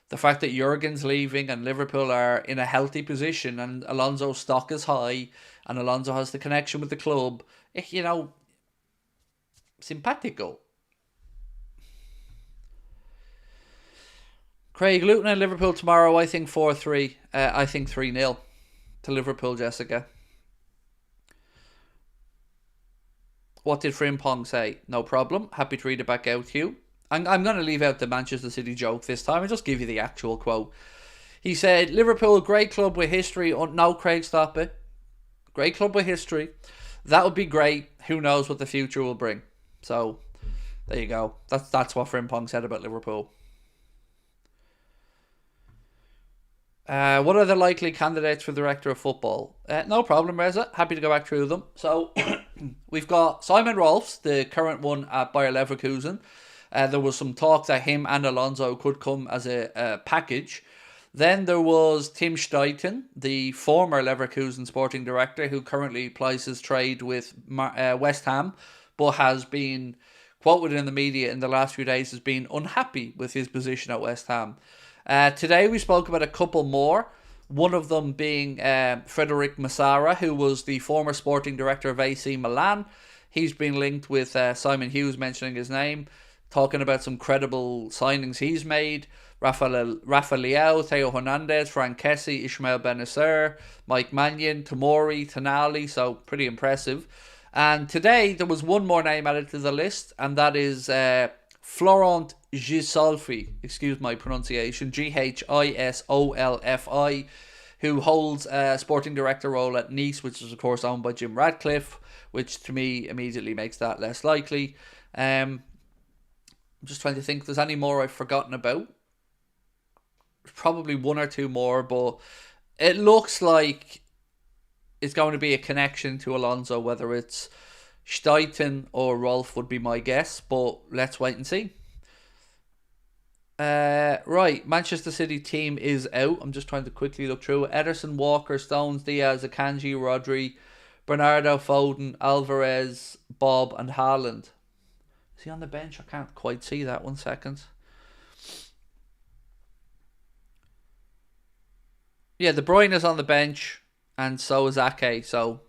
the fact that Jurgen's leaving and Liverpool are in a healthy position and Alonso's stock is high and Alonso has the connection with the club, simpatico. Craig, Luton and Liverpool tomorrow, I think 4-3. I think 3-0 to Liverpool, Jessica. What did Frimpong say? No problem. Happy to read it back out to you. I'm going to leave out the Manchester City joke this time and just give you the actual quote. He said, Liverpool, great club with history. Oh, no, Craig, stop it. Great club with history. That would be great. Who knows what the future will bring. So, there you go. That's what Frimpong said about Liverpool. What are the likely candidates for Director of Football? No problem, Reza. Happy to go back through them. So, we've got Simon Rolfs, the current one at Bayer Leverkusen. There was some talk that him and Alonso could come as a package. Then there was Tim Steiten, the former Leverkusen sporting director, who currently plies his trade with West Ham, but has been quoted in the media in the last few days as being unhappy with his position at West Ham. Today we spoke about a couple more, one of them being Frederic Massara, who was the former sporting director of AC Milan. He's been linked with Simon Hughes mentioning his name, talking about some credible signings he's made. Rafa Leao, Theo Hernandez, Frank Kessie, Ismail Benacer, Mike Mannion, Tomori, Tonali, so pretty impressive. And today there was one more name added to the list, and that is Florent Gisolfi, excuse my pronunciation, Ghisolfi, who holds a sporting director role at Nice, which is of course owned by Jim Ratcliffe, which to me immediately makes that less likely. I'm just trying to think if there's any more I've forgotten about. Probably one or two more, but it looks like it's going to be a connection to Alonso, whether it's Steiten or Rolf would be my guess, but let's wait and see. Right, Manchester City team is out. I'm just trying to quickly look through. Ederson, Walker, Stones, Diaz, Akanji, Rodri, Bernardo, Foden, Alvarez, Bob and Haaland. Is he on the bench? I can't quite see that. 1 second. Yeah, De Bruyne is on the bench, and so is Ake. So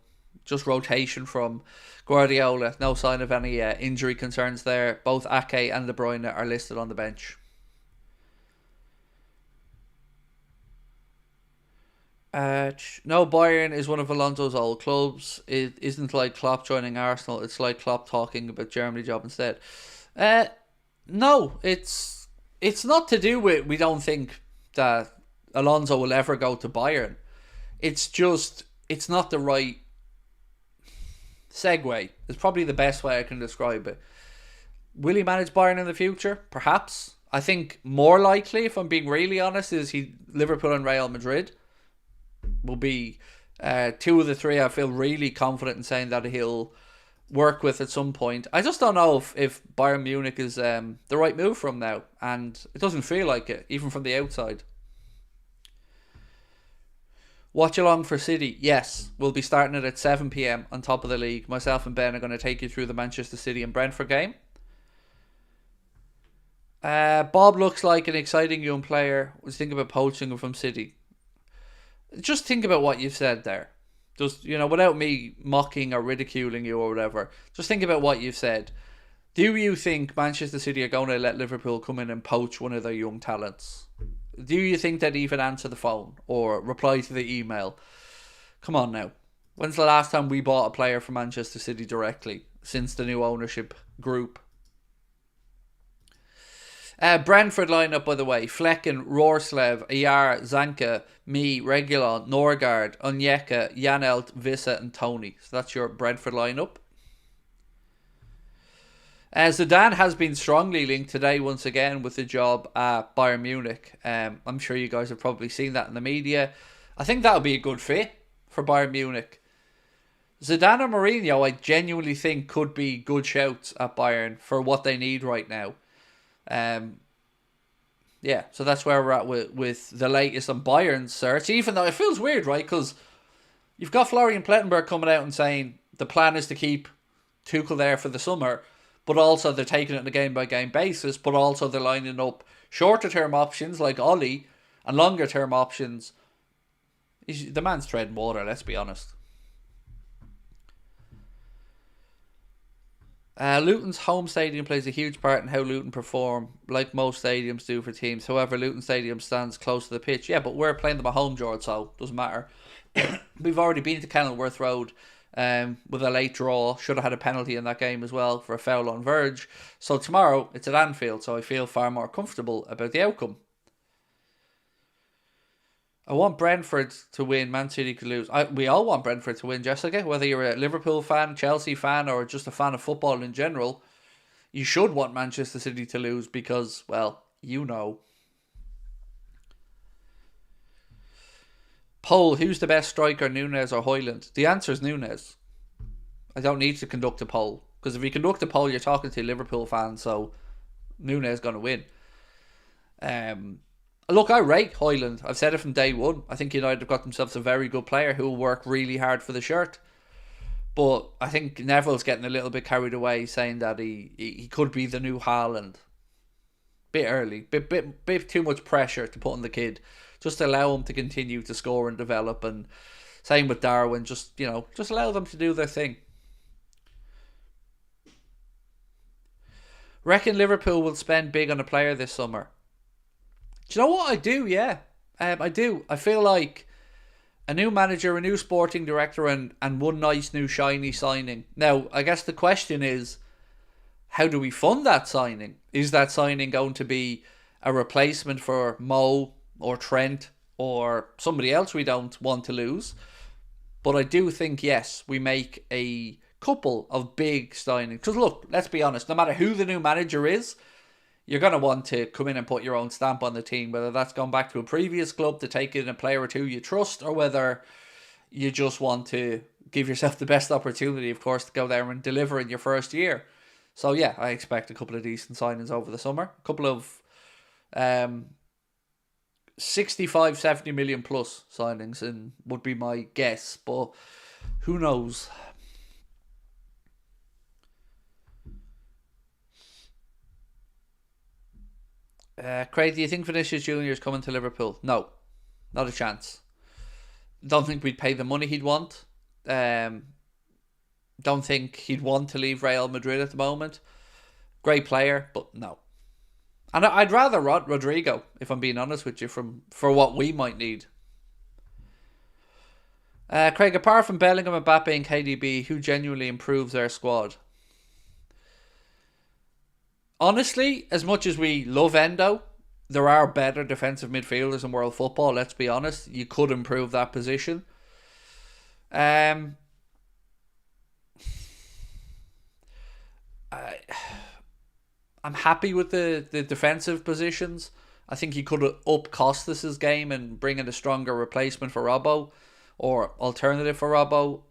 just rotation from Guardiola. No sign of any injury concerns there. Both Ake and De Bruyne are listed on the bench. No, Bayern is one of Alonso's old clubs. It isn't like Klopp joining Arsenal. It's like Klopp talking about Germany job instead. No, it's not to do with we don't think that Alonso will ever go to Bayern. It's just, it's not the right segue. It's probably the best way I can describe it. Will he manage Bayern in the future? Perhaps. I think more likely, if I'm being really honest, is Liverpool and Real Madrid will be two of the three I feel really confident in saying that he'll work with at some point. I just don't know if Bayern Munich is the right move for him now, and it doesn't feel like it, even from the outside. Watch along for City. Yes, we'll be starting it at 7 p.m. on top of the league. Myself and Ben are going to take you through the Manchester City and Brentford game. Bob looks like an exciting young player. What do you think about poaching him from City? Just think about what you've said there. Just, without me mocking or ridiculing you or whatever, just think about what you've said. Do you think Manchester City are going to let Liverpool come in and poach one of their young talents? Do you think they'd even answer the phone or reply to the email? Come on now. When's the last time we bought a player from Manchester City directly since the new ownership group? Brentford lineup, by the way: Flecken, Rorslev, Ayar, Zanka, me, Regulon, Norgard, Onyeka, Janelt, Vissa and Tony. So that's your Brentford lineup. Zidane has been strongly linked today once again with the job at Bayern Munich. I'm sure you guys have probably seen that in the media. I think that would be a good fit for Bayern Munich. Zidane or Mourinho, I genuinely think, could be good shouts at Bayern for what they need right now. Yeah, so that's where we're at with the latest on Bayern's search. Even though it feels weird, right? Because you've got Florian Plettenberg coming out and saying the plan is to keep Tuchel there for the summer, but also they're taking it on a game-by-game basis, but also they're lining up shorter-term options like Ollie and longer-term options. The man's treading water, let's be honest. Luton's home stadium plays a huge part in how Luton perform, like most stadiums do for teams. However, Luton Stadium stands close to the pitch. Yeah, but we're playing them at home, George, so it doesn't matter. We've already been to Kenilworth Road with a late draw. Should have had a penalty in that game as well for a foul on Verge. So tomorrow it's at Anfield, so I feel far more comfortable about the outcome. I want Brentford to win, Man City could lose. We all want Brentford to win, Jessica. Whether you're a Liverpool fan, Chelsea fan, or just a fan of football in general, you should want Manchester City to lose because, well, Poll, who's the best striker, Núñez or Højlund? The answer is Núñez. I don't need to conduct a poll, because if you conduct a poll, you're talking to Liverpool fans, so Nunes going to win. Look, I rate Hoyland. I've said it from day one. I think United have got themselves a very good player who will work really hard for the shirt. But I think Neville's getting a little bit carried away, saying that he could be the new Haaland. Bit early, bit too much pressure to put on the kid. Just allow him to continue to score and develop. And same with Darwin. Just allow them to do their thing. Reckon Liverpool will spend big on a player this summer? Do you know what I do? Yeah, I do. I feel like a new manager, a new sporting director, and one nice new shiny signing. Now, I guess the question is, how do we fund that signing? Is that signing going to be a replacement for Mo or Trent or somebody else we don't want to lose? But I do think, yes, we make a couple of big signings. Because look, let's be honest, no matter who the new manager is, you're going to want to come in and put your own stamp on the team, whether that's gone back to a previous club to take in a player or two you trust, or whether you just want to give yourself the best opportunity, of course, to go there and deliver in your first year. So yeah, I expect a couple of decent signings over the summer. A couple of 65, 70 million plus signings and would be my guess, but who knows? Craig, do you think Vinicius Jr. is coming to Liverpool? No, not a chance. Don't think we'd pay the money he'd want. Don't think he'd want to leave Real Madrid at the moment. Great player, but no. And I'd rather Rodrigo, if I'm being honest with you, for what we might need. Craig, apart from Bellingham, Mbappe and KDB, who genuinely improves our squad? Honestly, as much as we love Endo, there are better defensive midfielders in world football, let's be honest. You could improve that position. I'm happy with the defensive positions. I think he could up Costas' game and bring in a stronger replacement for Robbo or alternative for Robbo.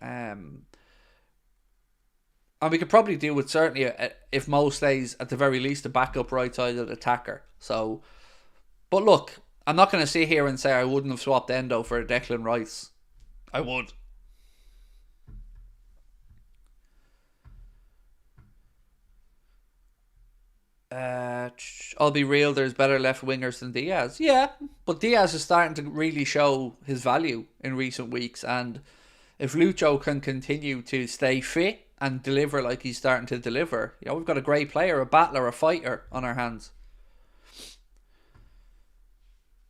And we could probably deal with, certainly, if Mo stays, at the very least, a backup right-sided attacker. So, but look, I'm not going to sit here and say I wouldn't have swapped Endo for Declan Rice. I would. I'll be real, there's better left wingers than Diaz. Yeah, but Diaz is starting to really show his value in recent weeks. And if Lucho can continue to stay fit and deliver like he's starting to deliver, we've got a great player, a battler, a fighter on our hands.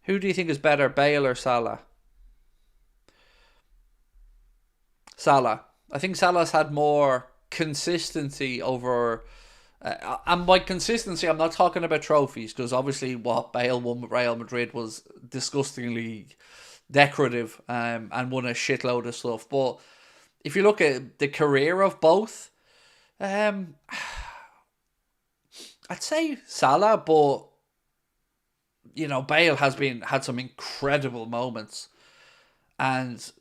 Who do you think is better, Bale or Salah? Salah. I think Salah's had more consistency over... and by consistency, I'm not talking about trophies, because obviously what Bale won with Real Madrid was disgustingly decorative and won a shitload of stuff. But if you look at the career of both, I'd say Salah, but Bale had some incredible moments and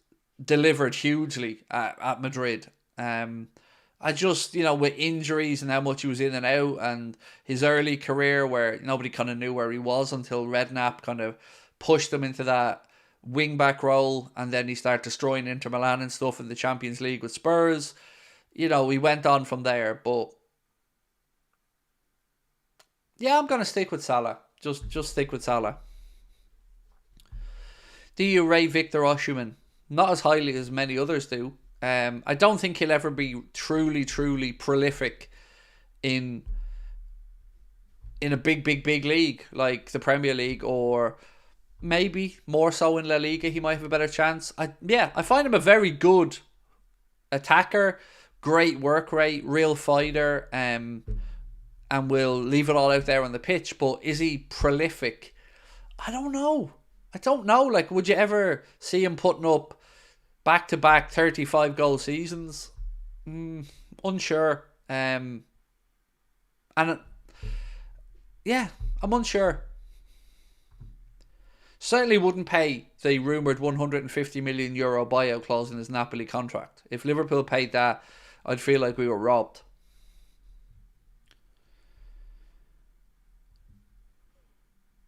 delivered hugely at Madrid. I just, with injuries and how much he was in and out, and his early career where nobody kind of knew where he was until Redknapp kind of pushed him into that wing-back role, and then he started destroying Inter Milan and stuff in the Champions League with Spurs. He went on from there, but yeah, I'm going to stick with Salah. Just stick with Salah. Do you rate Victor Osimhen? Not as highly as many others do. I don't think he'll ever be truly, truly prolific in a big league like the Premier League, or maybe more so in La Liga. He might have a better chance. I find him a very good attacker, great work rate, real fighter, and will leave it all out there on the pitch. But is he prolific? I don't know. Like, would you ever see him putting up back-to-back 35-goal seasons? Unsure. I'm unsure. Certainly wouldn't pay the rumoured €150 million buyout clause in his Napoli contract. If Liverpool paid that, I'd feel like we were robbed.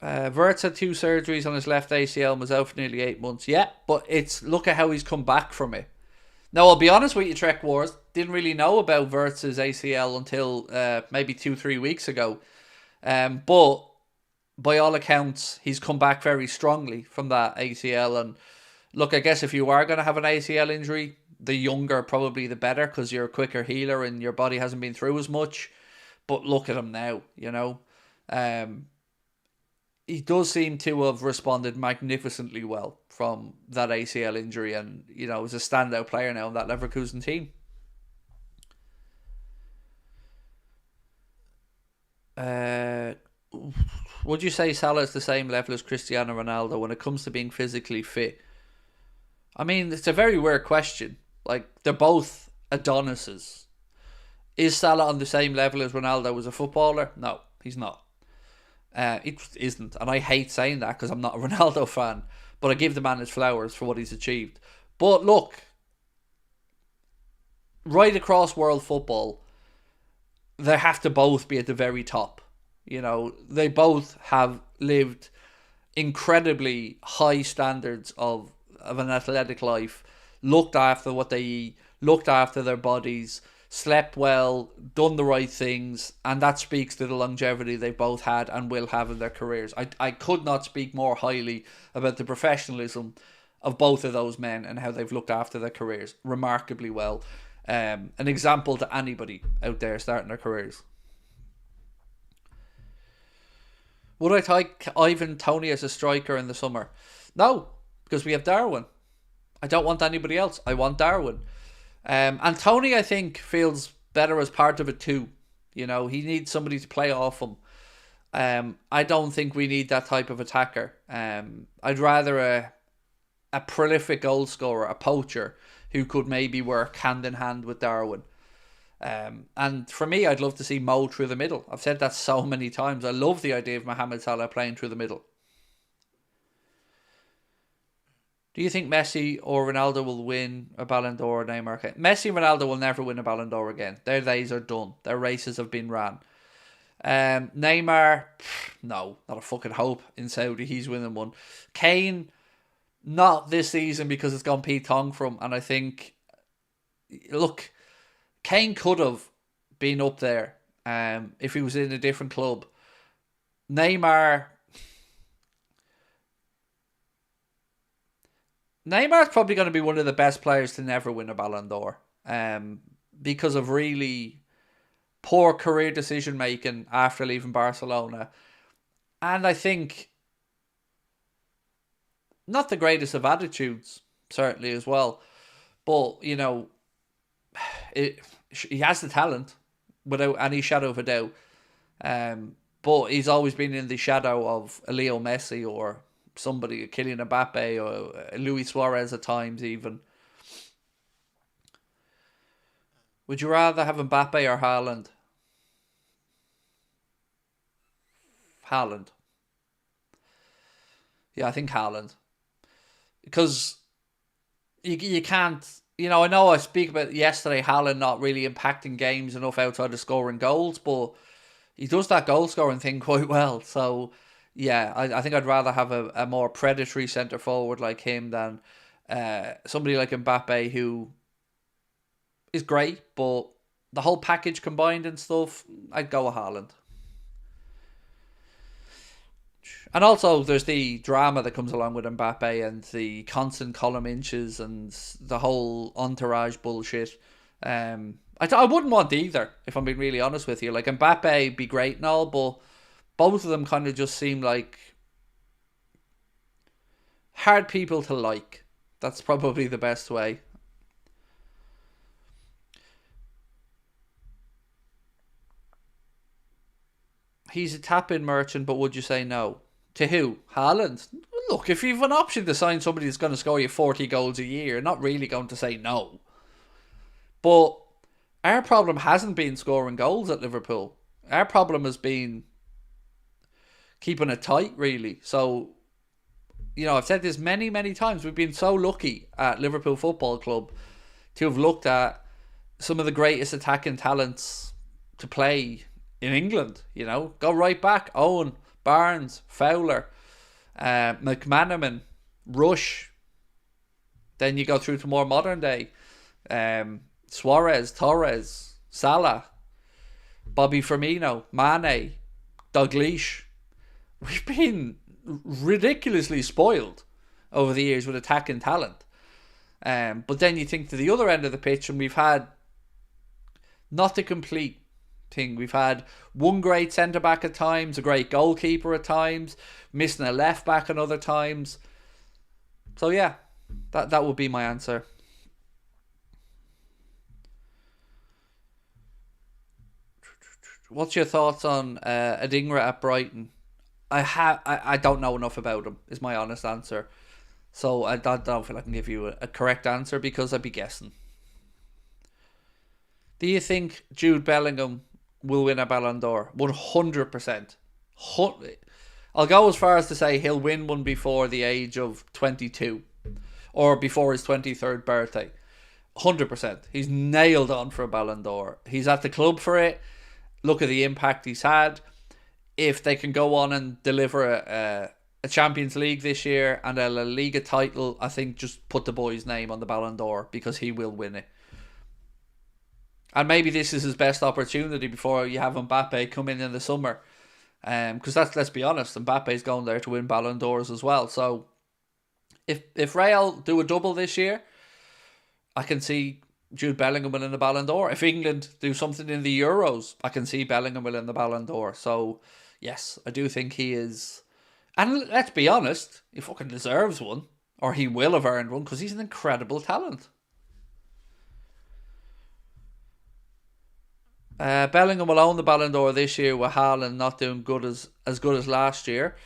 Wirtz had 2 surgeries on his left ACL and was out for nearly 8 months. Yeah, but look at how he's come back from it. Now, I'll be honest with you, Trek Wars, didn't really know about Wirtz's ACL until maybe 2-3 weeks ago. But by all accounts, he's come back very strongly from that ACL. And look, I guess if you are going to have an ACL injury, the younger probably the better, because you're a quicker healer and your body hasn't been through as much. But look at him now, you know. He does seem to have responded magnificently well from that ACL injury, and, you know, is a standout player now in that Leverkusen team. Would you say Salah is the same level as Cristiano Ronaldo when it comes to being physically fit? I mean, it's a very weird question. Like, they're both Adonises. Is Salah on the same level as Ronaldo as a footballer? No, he's not. It isn't, and I hate saying that because I'm not a Ronaldo fan, but I give the man his flowers for what he's achieved. But look, right across world football, they have to both be at the very top. You know, they both have lived incredibly high standards of an athletic life, looked after what they eat, looked after their bodies, slept well, done the right things, and that speaks to the longevity they both had and will have in their careers. I could not speak more highly about the professionalism of both of those men and how they've looked after their careers remarkably well. An example to anybody out there starting their careers. Would I take Ivan Toney as a striker in the summer? No, because we have Darwin. I don't want anybody else. I want Darwin. And Tony, I think, feels better as part of it too. You know, he needs somebody to play off him. I don't think we need that type of attacker. I'd rather a prolific goal scorer, a poacher, who could maybe work hand in hand with Darwin. And for me, I'd love to see Mo through the middle. I've said that so many times. I love the idea of Mohamed Salah playing through the middle. Do you think Messi or Ronaldo will win a Ballon d'Or or Neymar? Messi and Ronaldo will never win a Ballon d'Or again. Their days are done. Their races have been ran. Neymar, no, not a fucking hope in Saudi. He's winning one. Kane, not this season because it's gone Pete Tong from. And I think, look, Kane could have been up there if he was in a different club. Neymar's probably going to be one of the best players to never win a Ballon d'Or because of really poor career decision making after leaving Barcelona. And I think not the greatest of attitudes, certainly as well. But, you know, he has the talent without any shadow of a doubt. But he's always been in the shadow of a Leo Messi or somebody, Kylian Mbappe or Luis Suarez at times even. Would you rather have Mbappe or Haaland? Haaland. Yeah, I think Haaland. Because you can't, you know, I know I speak about yesterday Haaland not really impacting games enough outside of scoring goals, but he does that goal scoring thing quite well. So yeah, I think I'd rather have a more predatory centre forward like him than somebody like Mbappe, who is great, but the whole package combined and stuff, I'd go with Haaland. And also, there's the drama that comes along with Mbappe and the constant column inches and the whole entourage bullshit. I wouldn't want either, if I'm being really honest with you. Like, Mbappe be great and all, but both of them kind of just seem like hard people to like. That's probably the best way. He's a tap-in merchant, but would you say no? To who? Haaland? Look, if you've an option to sign somebody that's going to score you 40 goals a year, you're not really going to say no. But our problem hasn't been scoring goals at Liverpool. Our problem has been keeping it tight, really. So, you know, I've said this many, many times. We've been so lucky at Liverpool Football Club to have looked at some of the greatest attacking talents to play in England. You know, go right back. Owen, Barnes, Fowler, McManaman, Rush. Then you go through to more modern day. Suarez, Torres, Salah, Bobby Firmino, Mane, Dalglish. We've been ridiculously spoiled over the years with attacking talent. But then you think to the other end of the pitch, and we've had not the complete thing. We've had one great centre-back at times, a great goalkeeper at times, missing a left-back at other times. So yeah, that would be my answer. What's your thoughts on Adingra at Brighton? I don't know enough about him, is my honest answer. So I don't feel I can give you a correct answer because I'd be guessing. Do you think Jude Bellingham will win a Ballon d'Or? 100%. I'll go as far as to say he'll win one before the age of 22. Or before his 23rd birthday. 100%. He's nailed on for a Ballon d'Or. He's at the club for it. Look at the impact he's had. If they can go on and deliver a Champions League this year and a La Liga title, I think just put the boy's name on the Ballon d'Or because he will win it. And maybe this is his best opportunity before you have Mbappe come in the summer. Because let's be honest, Mbappe's going there to win Ballon d'Ors as well. So if Real do a double this year, I can see Jude Bellingham winning the Ballon d'Or. If England do something in the Euros, I can see Bellingham winning the Ballon d'Or. So yes, I do think he is. And let's be honest, he fucking deserves one. Or he will have earned one because he's an incredible talent. Bellingham will own the Ballon d'Or this year with Haaland not doing as good as last year.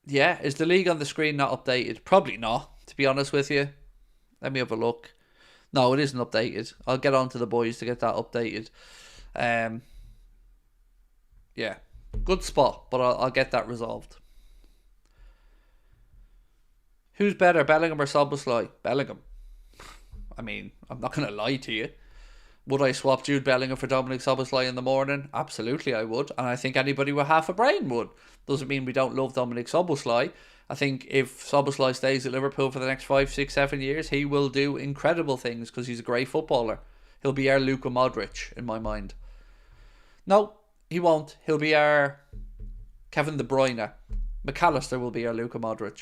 Yeah, is the league on the screen not updated? Probably not, to be honest with you. Let me have a look. No, it isn't updated. I'll get on to the boys to get that updated. Yeah, good spot, but I'll get that resolved. Who's better, Bellingham or Szoboszlai? Bellingham. I mean, I'm not going to lie to you. Would I swap Jude Bellingham for Dominic Szoboszlai in the morning? Absolutely I would. And I think anybody with half a brain would. Doesn't mean we don't love Dominic Szoboszlai. I think if Szoboszlai stays at Liverpool for the next 5, 6, 7 years, he will do incredible things because he's a great footballer. He'll be our Luka Modric, in my mind. No, he won't. He'll be our Kevin De Bruyne. McAllister will be our Luka Modric.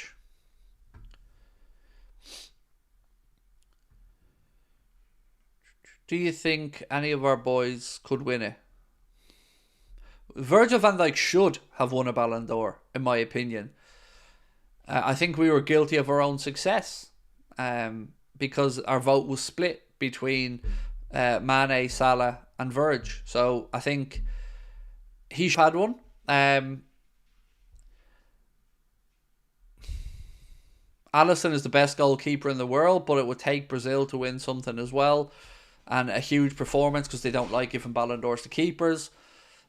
Do you think any of our boys could win it? Virgil van Dijk should have won a Ballon d'Or, in my opinion. I think we were guilty of our own success because our vote was split between Mane, Salah and Virg. So I think he should have had one. Alisson is the best goalkeeper in the world, but it would take Brazil to win something as well. And a huge performance because they don't like giving Ballon d'Ors to keepers.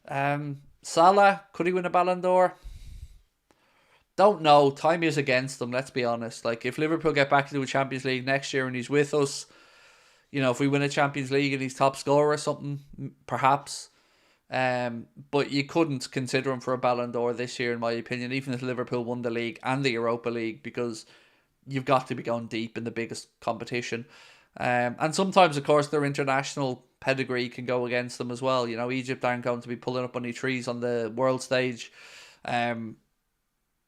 Salah, could he win a Ballon d'Or? Don't know. Time is against them, let's be honest. Like, if Liverpool get back into a Champions League next year and he's with us, you know, if we win a Champions League and he's top scorer or something, perhaps. But you couldn't consider him for a Ballon d'Or this year, in my opinion, even if Liverpool won the league and the Europa League, because you've got to be going deep in the biggest competition. And sometimes, of course, their international pedigree can go against them as well. You know, Egypt aren't going to be pulling up any trees on the world stage.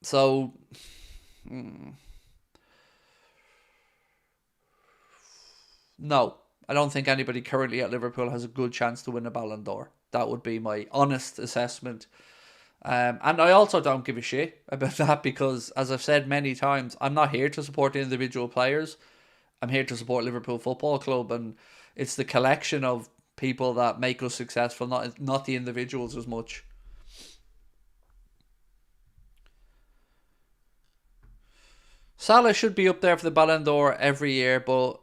So, no, I don't think anybody currently at Liverpool has a good chance to win a Ballon d'Or. That would be my honest assessment. And I also don't give a shit about that because, as I've said many times, I'm not here to support the individual players. I'm here to support Liverpool Football Club, and it's the collection of people that make us successful, not the individuals as much. Salah should be up there for the Ballon d'Or every year, but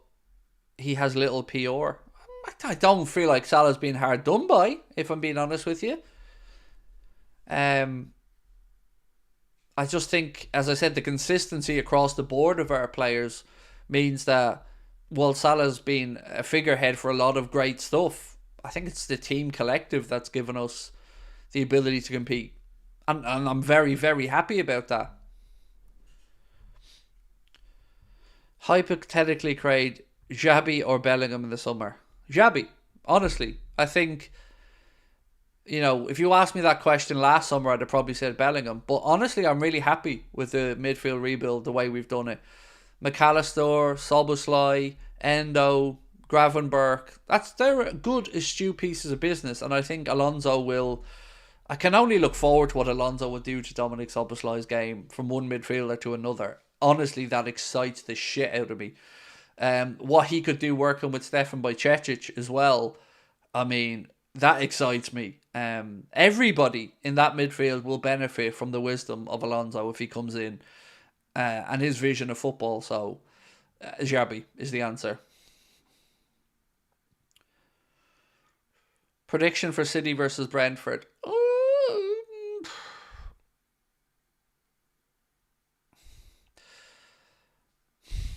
he has little PR. I don't feel like Salah's being hard done by, if I'm being honest with you. I just think, as I said, the consistency across the board of our players means that while Salah's been a figurehead for a lot of great stuff, I think it's the team collective that's given us the ability to compete. And I'm very, very happy about that. Hypothetically, Craig, Xabi or Bellingham in the summer? Xabi, honestly. I think, if you asked me that question last summer, I'd have probably said Bellingham. But honestly, I'm really happy with the midfield rebuild, the way we've done it. McAllister, Szoboszlai, Endo, Gravenberch. They're good, astute pieces of business. And I think Alonso will... I can only look forward to what Alonso would do to Dominic Szoboszlai's game from one midfielder to another. Honestly, that excites the shit out of me. What he could do working with Stefan Bajcetic as well, I mean, that excites me. Everybody in that midfield will benefit from the wisdom of Alonso if he comes in and his vision of football. So, Xabi is the answer. Prediction for City versus Brentford.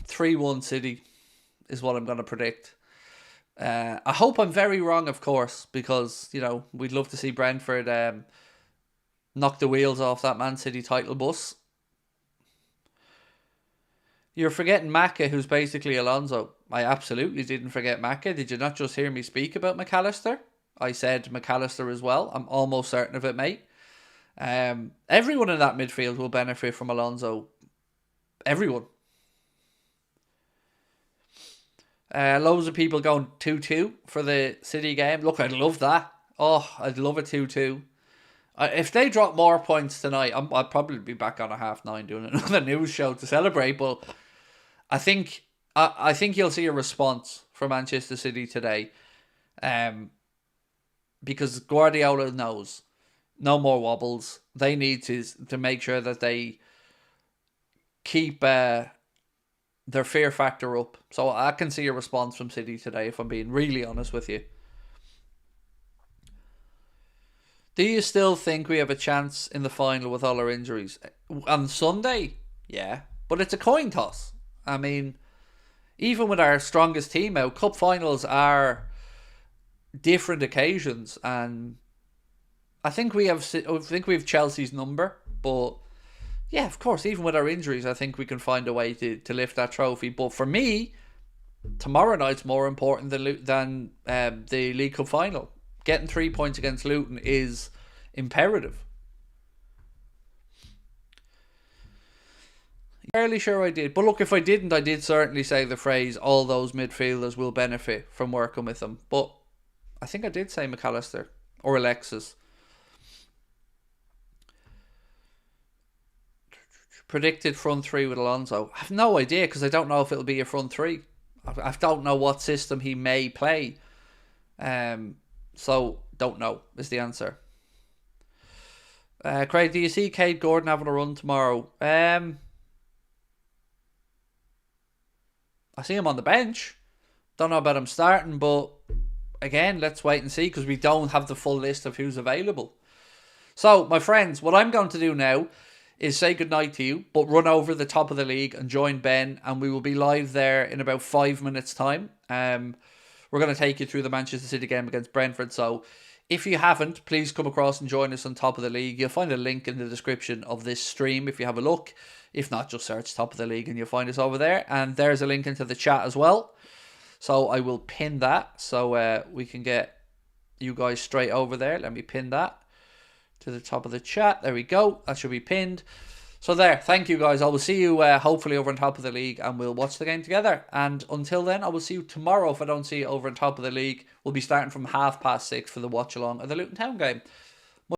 3-1 City is what I'm going to predict. I hope I'm very wrong, of course, because, we'd love to see Brentford knock the wheels off that Man City title bus. You're forgetting Maka, who's basically Alonso. I absolutely didn't forget Maka. Did you not just hear me speak about McAllister? I said McAllister as well. I'm almost certain of it, mate. Everyone in that midfield will benefit from Alonso. Everyone. Loads of people going 2-2 for the City game. Look, I'd love that. Oh, I'd love a 2-2. If they drop more points tonight, I'd probably be back on a 9:30 doing another news show to celebrate. But I think you'll see a response from Manchester City today, because Guardiola knows no more wobbles. They need to make sure that they keep their fear factor up. So I can see a response from City today, if I'm being really honest with you. Do you still think we have a chance in the final with all our injuries? On Sunday? Yeah. But it's a coin toss. I mean, even with our strongest team out, cup finals are different occasions, and I think we have Chelsea's number, but yeah, of course, even with our injuries, I think we can find a way to lift that trophy. But for me, tomorrow night's more important than the League Cup final. Getting 3 points against Luton is imperative. Fairly sure I did. But look, if I didn't, I did certainly say the phrase, all those midfielders will benefit from working with them. But I think I did say McAllister or Alexis. Predicted front three with Alonso. I have no idea, because I don't know if it'll be a front three. I don't know what system he may play. So, don't know is the answer. Craig, do you see Cade Gordon having a run tomorrow? I see him on the bench. Don't know about him starting, but again, let's wait and see, because we don't have the full list of who's available. So, my friends, what I'm going to do now is say goodnight to you, but run over the top of the league and join Ben, and we will be live there in about 5 minutes' time. We're going to take you through the Manchester City game against Brentford. So if you haven't, please come across and join us on Top of the League. You'll find a link in the description of this stream if you have a look. If not, just search Top of the League and you'll find us over there. And there's a link into the chat as well. So I will pin that so we can get you guys straight over there. Let me pin that to the top of the chat. There we go. That should be pinned. So there, thank you guys. I will see you hopefully over on Top of the League, and we'll watch the game together. And until then, I will see you tomorrow if I don't see you over on Top of the League. We'll be starting from 6:30 for the watch along of the Luton Town game.